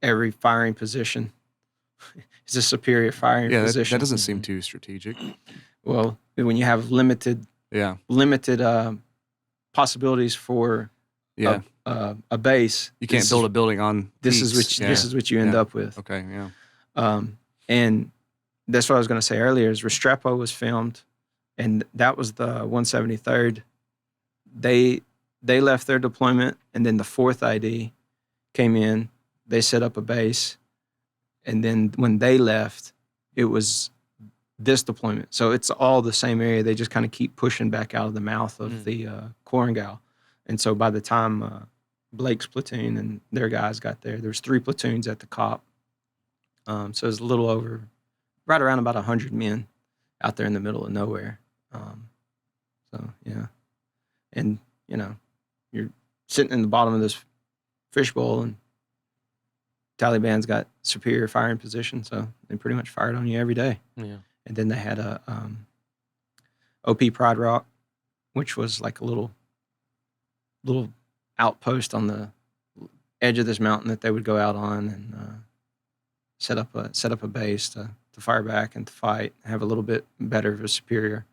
every firing position is a superior firing position. That doesn't seem too strategic. Well, when you have limited possibilities for a base, you can't build a building on this peaks. is what you end up with. Okay, yeah. And that's what I was going to say earlier is Restrepo was filmed, and that was the 173rd. They left their deployment, and then the 4th ID came in. They set up a base, and then when they left, it was this deployment. So it's all the same area. They just kind of keep pushing back out of the mouth of the Korengal. And so by the time Blake's platoon and their guys got there was 3 platoons at the COP. So it was a little over, right around about 100 men out there in the middle of nowhere. So, yeah. And, you know, you're sitting in the bottom of this fishbowl, and Taliban's got superior firing position, so they pretty much fired on you every day. Yeah. And then they had a OP Pride Rock, which was like a little outpost on the edge of this mountain that they would go out on and set up a base to fire back and to fight, have a little bit better of a superior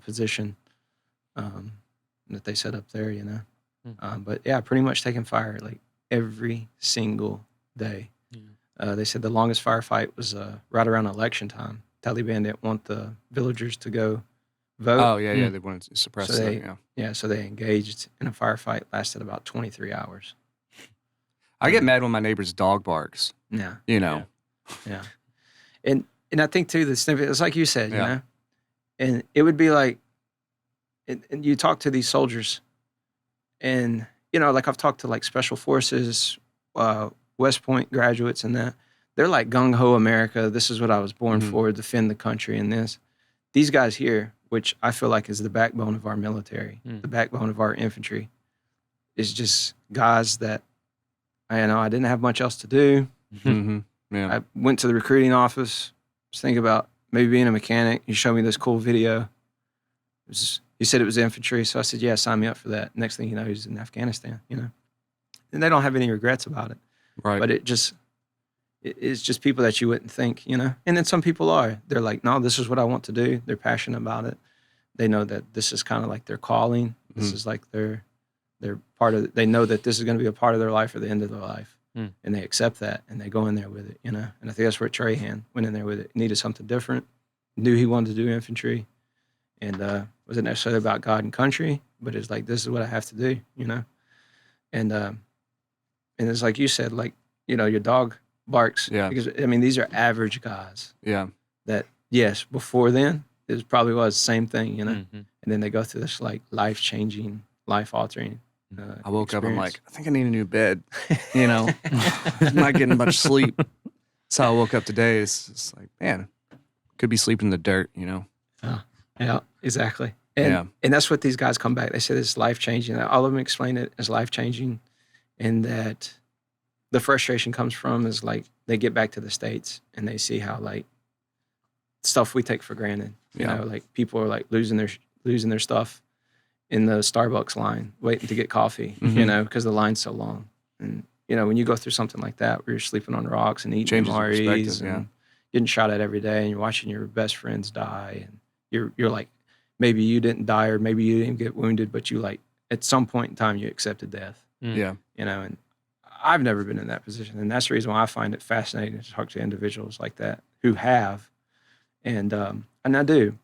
position that they set up there, you know. But yeah, pretty much taking fire like every single day. Yeah. They said the longest firefight was right around election time. Taliban didn't want the villagers to go vote. Oh, yeah. They wanted to suppress that, so they engaged in a firefight, lasted about 23 hours. I get mad when my neighbor's dog barks. Yeah. You know. Yeah. And I think, too, the snippet, it's like you said, you know, and it would be like, and you talk to these soldiers, and, you know, like I've talked to like Special Forces, West Point graduates and that. They're like gung-ho America. This is what I was born for, defend the country and this. These guys here, which I feel like is the backbone of our military, the backbone of our infantry, is just guys that, I didn't have much else to do. Yeah. I went to the recruiting office, was thinking about maybe being a mechanic. He showed me this cool video. He said it was infantry, so I said, yeah, sign me up for that. Next thing you know, he's in Afghanistan, you know. And they don't have any regrets about it. Right. But it's just people that you wouldn't think, you know. And then some people are. They're like, no, this is what I want to do. They're passionate about it. They know that this is kind of like their calling. This is like their part of it. They know that this is going to be a part of their life or the end of their life. And they accept that, and they go in there with it, you know. And I think that's where Trahan went in there with it. He needed something different. Knew he wanted to do infantry. And wasn't necessarily about God and country, but it's like, this is what I have to do, you know. And it's like you said, like, you know, your dog barks. Yeah. Because, I mean, these are average guys. Yeah. That, yes, before then, it probably was the same thing, you know. And then they go through this, like, life-changing, life-altering I woke up, I'm like, I think I need a new bed. You know, I'm not getting much sleep. So I woke up today. It's like, man, could be sleeping in the dirt, you know? Yeah, exactly. And that's what these guys come back. They say it's life-changing. All of them explain it as life-changing, and that the frustration comes from is like they get back to the States and they see how like stuff we take for granted. You know, like people are like losing their stuff in the Starbucks line, waiting to get coffee, you know, because the line's so long. And, you know, when you go through something like that, where you're sleeping on rocks and eating MREs and getting shot at every day and you're watching your best friends die, and you're like, maybe you didn't die or maybe you didn't get wounded, but you like, at some point in time, you accepted death. Yeah. You know, and I've never been in that position. And that's the reason why I find it fascinating to talk to individuals like that who have. And I do.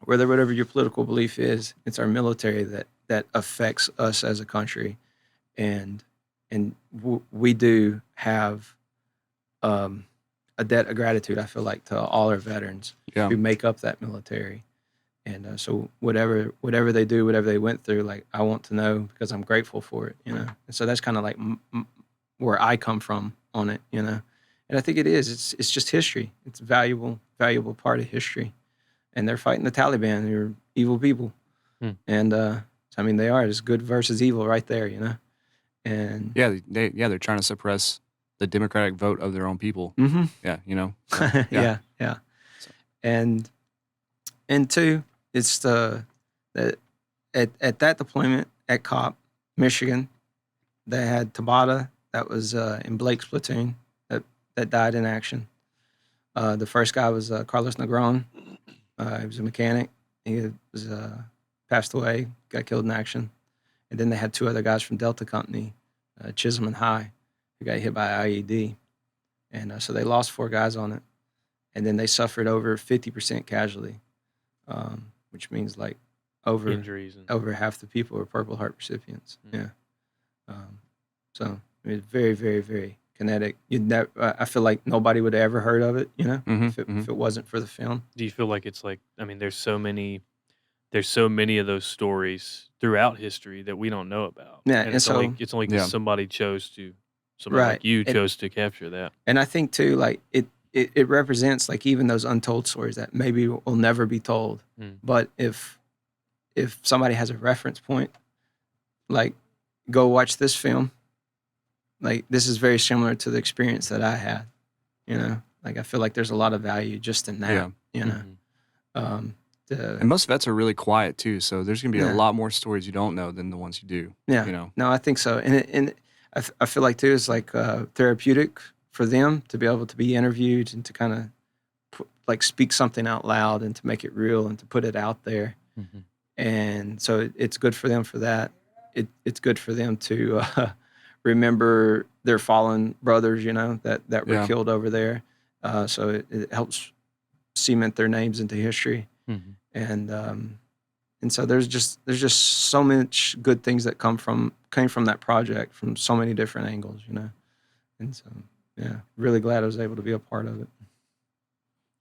Whatever your political belief is, it's our military that affects us as a country. And we do have a debt of gratitude, I feel like, to all our veterans who make up that military. And so whatever they do, whatever they went through, like, I want to know because I'm grateful for it, you know? And so that's kind of like where I come from on it, you know? And I think it is. It's just history. It's a valuable part of history. And they're fighting the Taliban, who are evil people. And I mean, they are. It's good versus evil right there, you know? And they're trying to suppress the democratic vote of their own people. Mm-hmm. Yeah, you know? Yeah. So. And two, it's that at that deployment at COP, Michigan, they had Tabata, that was in Blake's platoon, that died in action. The first guy was Carlos Negron. He was a mechanic. He was passed away, got killed in action. And then they had two other guys from Delta Company, Chisholm and High, who got hit by IED. And so they lost 4 guys on it. And then they suffered over 50% casualty, which means like over injuries and over half the people were Purple Heart recipients. Yeah. So I mean, very, very, very kinetic. I feel like nobody would have ever heard of it, you know, if it wasn't for the film. do you feel like it's like, I mean, there's so many of those stories throughout history that we don't know about. Yeah, and it's so- only because somebody Right. like you And- chose to capture that. And I think too, like it represents like even those untold stories that maybe will never be told. But if somebody has a reference point, like, go watch this film. Like, this is very similar to the experience that I had, you know? Like, I feel like there's a lot of value just in that, you know? And most vets are really quiet too, so there's gonna be Yeah. a lot more stories you don't know than the ones you do. Yeah. You know. No, I think so. And I feel like too, it's like therapeutic for them to be able to be interviewed and to kind of like speak something out loud and to make it real and to put it out there. And so it's good for them for that. It's good for them to remember their fallen brothers, you know, that were killed over there. So it helps cement their names into history. And so there's just so much good things that came from that project from so many different angles, you know. And so really glad I was able to be a part of it.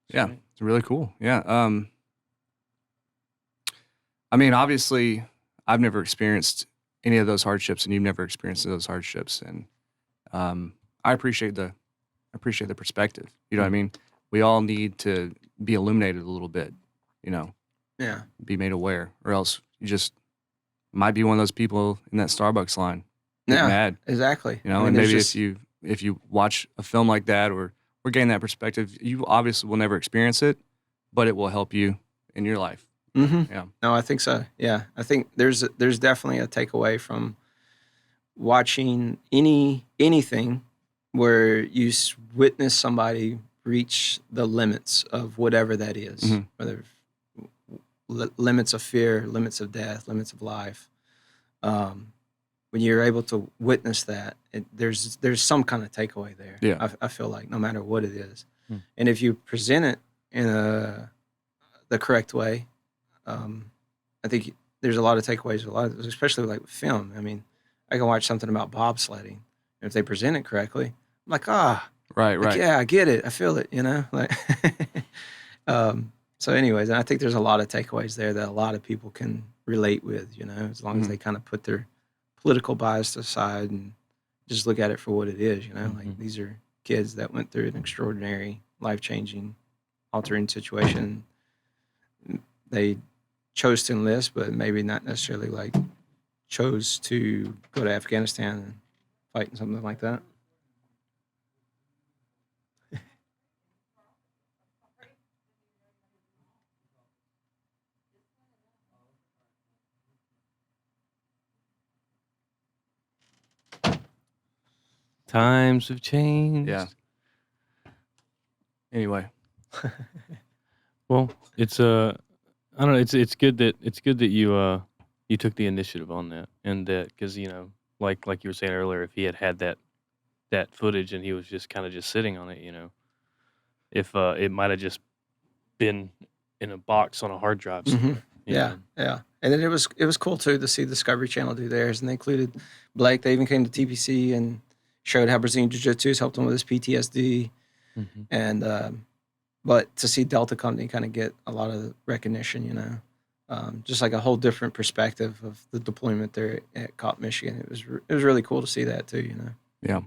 Yeah, it's really cool. Yeah. I mean, obviously, I've never experienced any of those hardships, and you've never experienced those hardships, and I appreciate the perspective. You know what I mean? We all need to be illuminated a little bit, you know. Yeah. Be made aware, or else you just might be one of those people in that Starbucks line. Get mad. Exactly. You know, and maybe if you watch a film like that or gain that perspective, you obviously will never experience it, but it will help you in your life. Yeah. No, I think so. Yeah, I think there's definitely a takeaway from watching anything where you witness somebody reach the limits of whatever that is, whether limits of fear, limits of death, limits of life. When you're able to witness that, there's some kind of takeaway there. Yeah. I feel like no matter what it is, and if you present it in the correct way, I think there's a lot of takeaways. Especially like with film. I mean, I can watch something about bobsledding, and if they present it correctly, I'm like, right. yeah, I get it, I feel it, you know, like. So anyways, and I think there's a lot of takeaways there that a lot of people can relate with, you know, as long as they kind of put political bias aside and just look at it for what it is. Like these are kids that went through an extraordinary, life-changing, altering situation. They chose to enlist, but maybe not necessarily like chose to go to Afghanistan and fight in something like that. Times have changed. Yeah. Anyway, Well, it's I don't know. It's good that you took the initiative on that, and that because like you were saying earlier, if he had that footage and he was just kind of just sitting on it, if it might have just been in a box on a hard drive somewhere. Yeah. And then it was cool too to see Discovery Channel do theirs, and they included Blake. They even came to TPC and showed how Brazilian Jiu-Jitsu has helped him with his PTSD. And but to see Delta Company kind of get a lot of recognition, just like a whole different perspective of the deployment there at Cop, Michigan. It was really cool to see that too, yeah.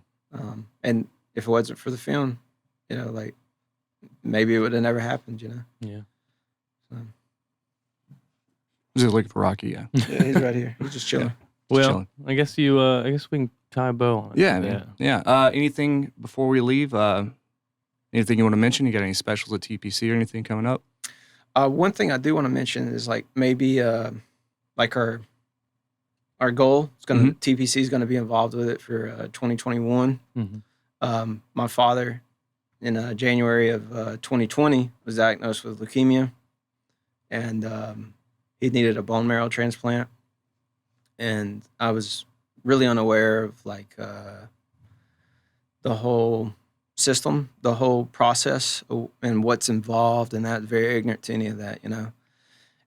And if it wasn't for the film, like maybe it would have never happened, Yeah. So, Was he looking for Rocky? Yeah. yeah, he's right here. He's just chilling. Well, chilling. I guess we can tie a bow on it. Yeah, man. Yeah. Anything before we leave? Anything you want to mention? You got any specials at TPC or anything coming up? One thing I do want to mention is like maybe like our goal is going to TPC is going to be involved with it for 2021. My father in January of 2020 was diagnosed with leukemia, and he needed a bone marrow transplant, and I was really unaware of like the whole system, the whole process, and what's involved, and that very ignorant to any of that,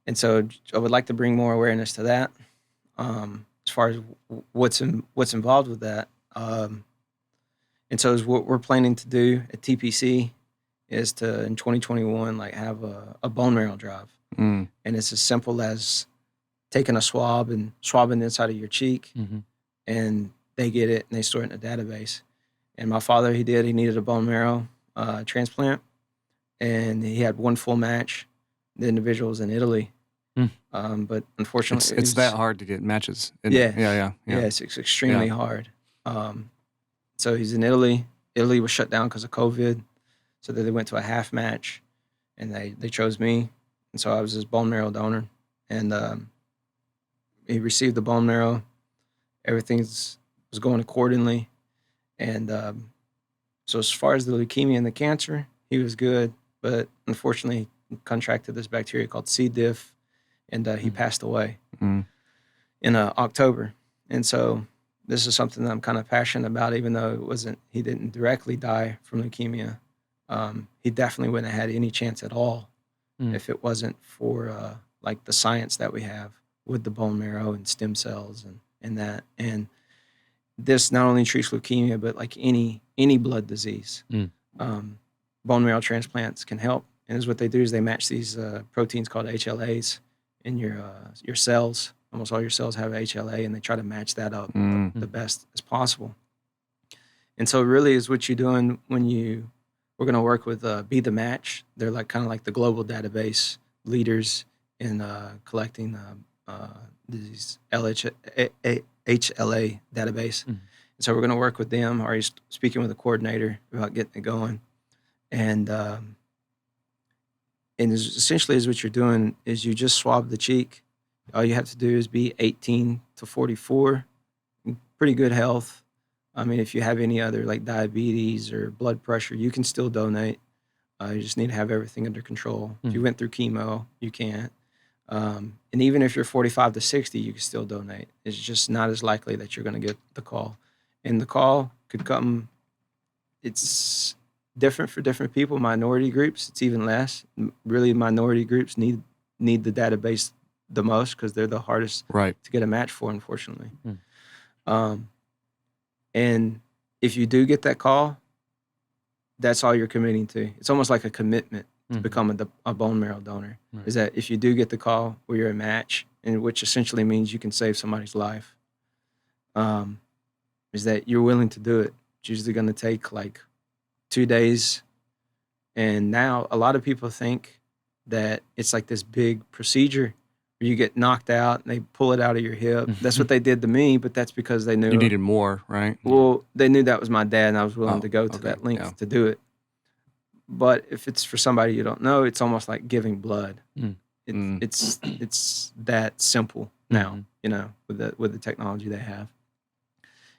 And so I would like to bring more awareness to that, as far as what's involved with that. And so is what we're planning to do at TPC is to in 2021 like have a bone marrow drive, and it's as simple as taking a swab and swabbing the inside of your cheek, and they get it and they store it in a database. And my father, he needed a bone marrow transplant, and he had one full match. The individual was in Italy, but unfortunately, it's that hard to get matches. Yeah, it's extremely hard. So he's in Italy. Italy was shut down because of COVID, so then they went to a half match, and they chose me, and so I was his bone marrow donor, and he received the bone marrow. Everything was going accordingly. And so as far as the leukemia and the cancer, he was good. But unfortunately, he contracted this bacteria called C. diff, and he passed away in October. And so this is something that I'm kind of passionate about, even though he didn't directly die from leukemia. He definitely wouldn't have had any chance at all if it wasn't for like the science that we have with the bone marrow and stem cells and that. And this not only treats leukemia, but like any blood disease. Bone marrow transplants can help. And what they do is they match these proteins called HLAs in your cells. Almost all your cells have HLA, and they try to match that up the best as possible. And so really is what you're doing when we're going to work with Be The Match. They're like kind of like the global database leaders in collecting these HLA database. And so we're going to work with them. Already speaking with the coordinator about getting it going. And essentially is what you're doing is you just swab the cheek. All you have to do is be 18 to 44, pretty good health. I mean, if you have any other like diabetes or blood pressure, you can still donate. You just need to have everything under control. If you went through chemo, you can't. And even if you're 45 to 60, you can still donate. It's just not as likely that you're going to get the call. And the call could come, it's different for different people. Minority groups, it's even less. Really, minority groups need the database the most because they're the hardest to get a match for, unfortunately. And if you do get that call, that's all you're committing to. It's almost like a commitment to become a bone marrow donor. Is that if you do get the call where you're a match, and which essentially means you can save somebody's life, is that you're willing to do it. It's usually going to take like 2 days. And now a lot of people think that it's like this big procedure where you get knocked out and they pull it out of your hip. That's what they did to me, but that's because they knew You needed more, right? well, they knew that was my dad, and I was willing Oh, to go to okay, that length yeah. to do it. But if it's for somebody you don't know, it's almost like giving blood. It's that simple now, you know, with the technology they have.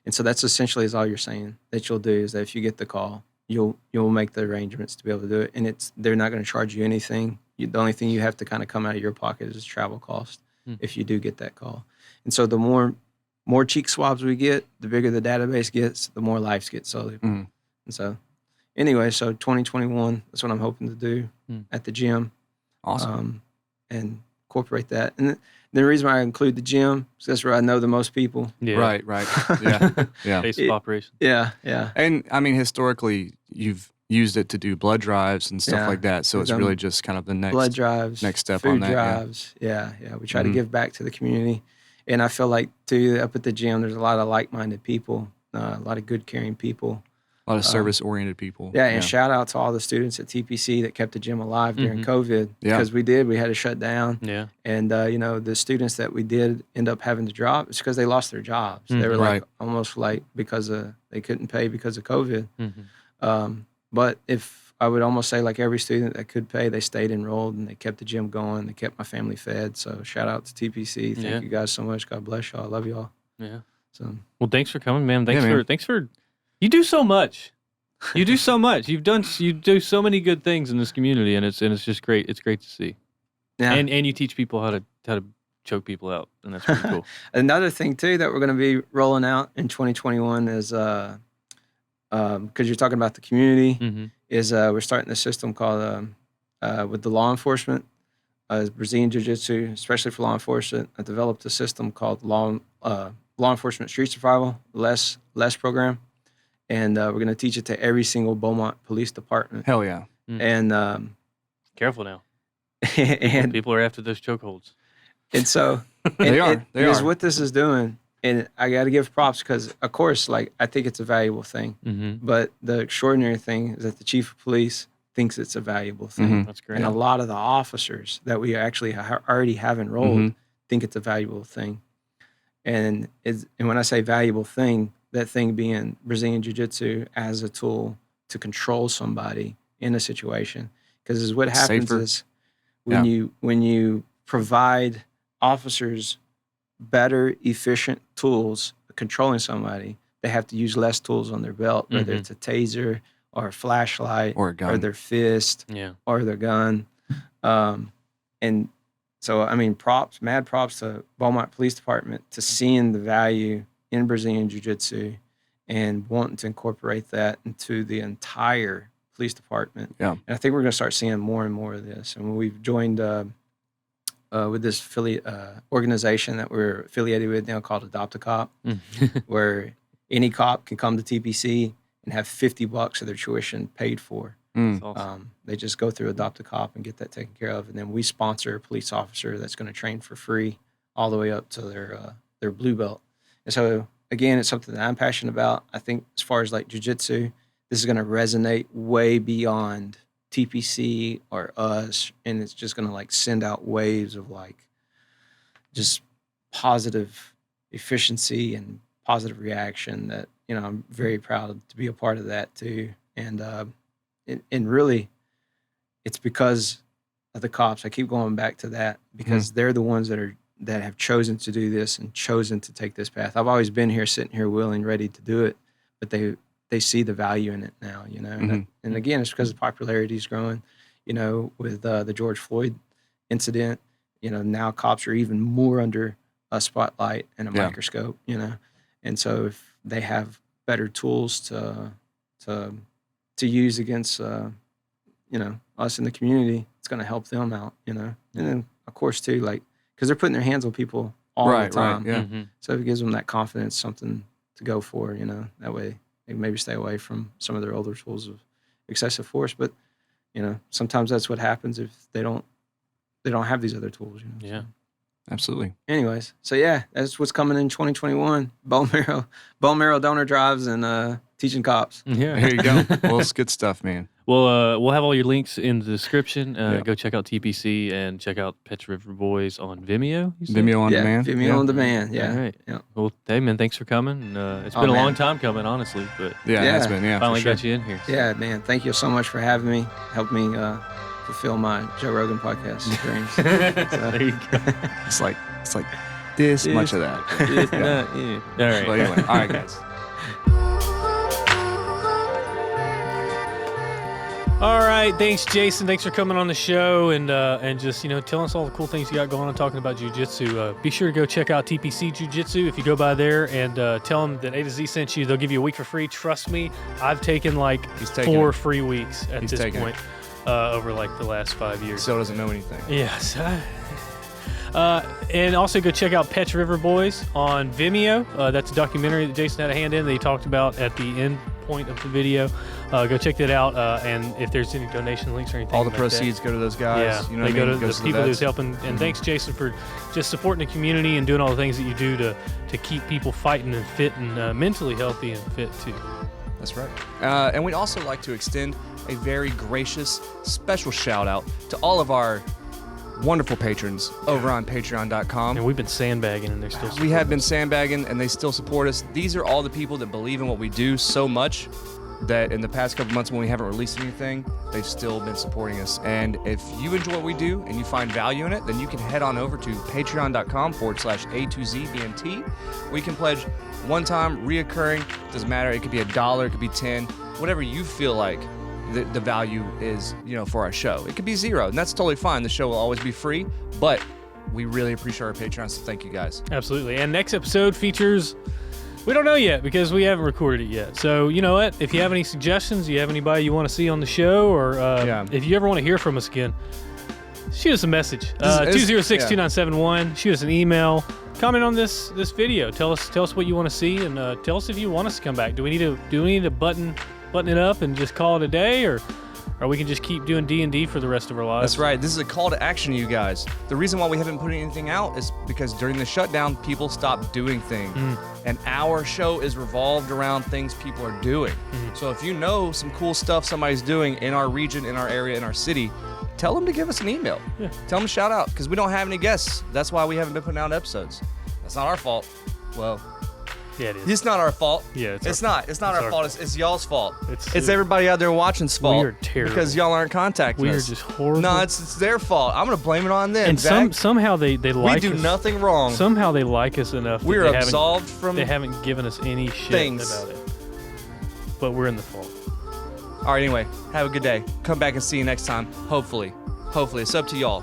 And so that's essentially is all you're saying that you'll do is that if you get the call, you'll make the arrangements to be able to do it, and they're not going to charge you anything. The only thing you have to kind of come out of your pocket is travel cost if you do get that call. And so the more cheek swabs we get, the bigger the database gets, the more lives get saved. And so anyway, so 2021, that's what I'm hoping to do at the gym. Awesome. And incorporate that. And the reason why I include the gym is that's where I know the most people. Yeah. Right. Yeah. Yeah. Base of operation. Yeah. And I mean, historically, you've used it to do blood drives and stuff like that. So it's really just kind of the next blood drives, next step food on that. drives. Yeah. We try to give back to the community. And I feel like too, up at the gym, there's a lot of like-minded people, a lot of good, caring people. A lot of service-oriented people. Yeah, and shout out to all the students at TPC that kept the gym alive during COVID because we had to shut down. Yeah. And, you know, the students that we did end up having to drop, it's because they lost their jobs. They were like almost like because they couldn't pay because of COVID. But if I would almost say like every student that could pay, they stayed enrolled and they kept the gym going. They kept my family fed. So shout out to TPC. Thank you guys so much. God bless y'all. I love y'all. Yeah. So well, thanks for coming, man. Thanks for you do so much. You do so much. You do so many good things in this community, and it's just great. It's great to see. Yeah. And you teach people how to choke people out, and that's pretty cool. Another thing too that we're going to be rolling out in 2021 is because you're talking about the community, is we're starting a system called with the law enforcement, Brazilian Jiu-Jitsu, especially for law enforcement. I developed a system called Law Enforcement Street Survival, LESS program. And we're going to teach it to every single Beaumont Police Department. Hell yeah. And careful now. and people are after those chokeholds. And so they are. Because what this is doing, and I got to give props because, of course, like I think it's a valuable thing. But the extraordinary thing is that the chief of police thinks it's a valuable thing. That's great. And a lot of the officers that we actually already have enrolled think it's a valuable thing. And when I say valuable thing, that thing being Brazilian Jiu-Jitsu as a tool to control somebody in a situation. Because what happens is when you provide officers better, efficient tools controlling somebody, they have to use less tools on their belt, whether it's a taser or a flashlight or a gun or their fist or their gun. And so, I mean, mad props to Beaumont Police Department to seeing the value in Brazilian Jiu-Jitsu and wanting to incorporate that into the entire police department. Yeah. And I think we're going to start seeing more and more of this. And we've joined with this organization that we're affiliated with now called Adopt a Cop, where any cop can come to TPC and have $50 of their tuition paid for. Awesome. They just go through Adopt a Cop and get that taken care of. And then we sponsor a police officer that's going to train for free all the way up to their blue belt. And so, again, it's something that I'm passionate about. I think as far as like jiu-jitsu, this is going to resonate way beyond TPC or us, and it's just going to like send out waves of like just positive efficiency and positive reaction that, you know, I'm very proud to be a part of that too. And really, it's because of the cops. I keep going back to that because they're the ones that have chosen to do this and chosen to take this path. I've always been here, sitting here, willing, ready to do it, but they see the value in it now, you know. And again, it's because the popularity is growing, you know, with the George Floyd incident. You know, now cops are even more under a spotlight and a microscope, you know. And so if they have better tools to use against, you know, us in the community, it's going to help them out, you know. And then, of course, too, like, because they're putting their hands on people all the time. Right, So it gives them that confidence, something to go for, you know. That way they can maybe stay away from some of their older tools of excessive force. But, you know, sometimes that's what happens if they don't have these other tools, you know. Yeah. Absolutely. Anyways, so yeah, that's what's coming in 2021. Bone marrow donor drives, and teaching cops. Yeah. There you go. Well, it's good stuff, man. Well, we'll have all your links in the description. Yeah. Go check out TPC and check out Pech River Boys on Vimeo. You said? Vimeo on demand. Vimeo on demand. Yeah. All right. Yeah. Well, hey man, thanks for coming. It's been a long time coming, honestly, but Yeah, it has Yeah. been. Yeah, finally for sure. got you in here. so. Yeah, man. Thank you so much for having me. Helped me fulfill my Joe Rogan podcast dreams. There you go. It's like this much of that. It's Yeah. not- yeah. All right. But anyway, all right, guys. All right, thanks, Jason. Thanks for coming on the show and just telling us all the cool things you got going on, talking about jiu-jitsu. Be sure to go check out TPC Jujitsu if you go by there and tell them that A2Z sent you. They'll give you a week for free. Trust me, I've taken like He's taking 4 it. free weeks at He's this taking point over like the last 5 years. Still doesn't know anything. Yes. And also go check out Pech River Boys on Vimeo. That's a documentary that Jason had a hand in that he talked about at the end point of the video. Go check that out. And if there's any donation links or anything, All the like proceeds go to those guys. yeah, You know they what I go mean? to Goes the people who's vets. helping. And thanks, Jason, for just supporting the community and doing all the things that you do to keep people fighting and fit and mentally healthy and fit too. That's right. And we'd also like to extend a very gracious, special shout out to all of our wonderful patrons over on patreon.com. And we've been sandbagging and they're still We supporting have been us. sandbagging and they still support us. These are all the people that believe in what we do so much that in the past couple months when we haven't released anything, they've still been supporting us. And if you enjoy what we do and you find value in it, then you can head on over to patreon.com/A2ZBMT. We can pledge one time, reoccurring, doesn't matter. It could be $1, it could be 10, whatever you feel like the value is, for our show. It could be 0, and that's totally fine. The show will always be free, but we really appreciate our Patreon, so thank you guys. Absolutely. And next episode features, we don't know yet because we haven't recorded it yet. So you know what? If you have any suggestions, you have anybody you want to see on the show, or if you ever want to hear from us again, shoot us a message. 206-2971. Shoot us an email. Comment on this video. Tell us what you want to see, and tell us if you want us to come back. Do we need to button it up and just call it a day, or we can just keep doing D&D for the rest of our lives? That's right. This is a call to action, you guys. The reason why we haven't put anything out is because during the shutdown, people stopped doing things. And our show is revolved around things people are doing. So if you know some cool stuff somebody's doing in our region, in our area, in our city, tell them to give us an email. Yeah. Tell them to shout out, because we don't have any guests. That's why we haven't been putting out episodes. That's not our fault. Well, Yeah, it is. it's not our fault. Yeah, it's not our our fault. It's y'all's fault. It's- It's everybody out there watching's fault. are terrible. Because y'all aren't contacting We are us. just horrible. No, it's their fault. I'm gonna blame it on them. And Zach. somehow they we like do us. nothing wrong. Somehow they like us enough. that We're they haven't- absolved from. They haven't given us any shit things. about it. But we're in the fault. All right. Anyway, have a good day. Come back and see you next time. Hopefully, it's up to y'all.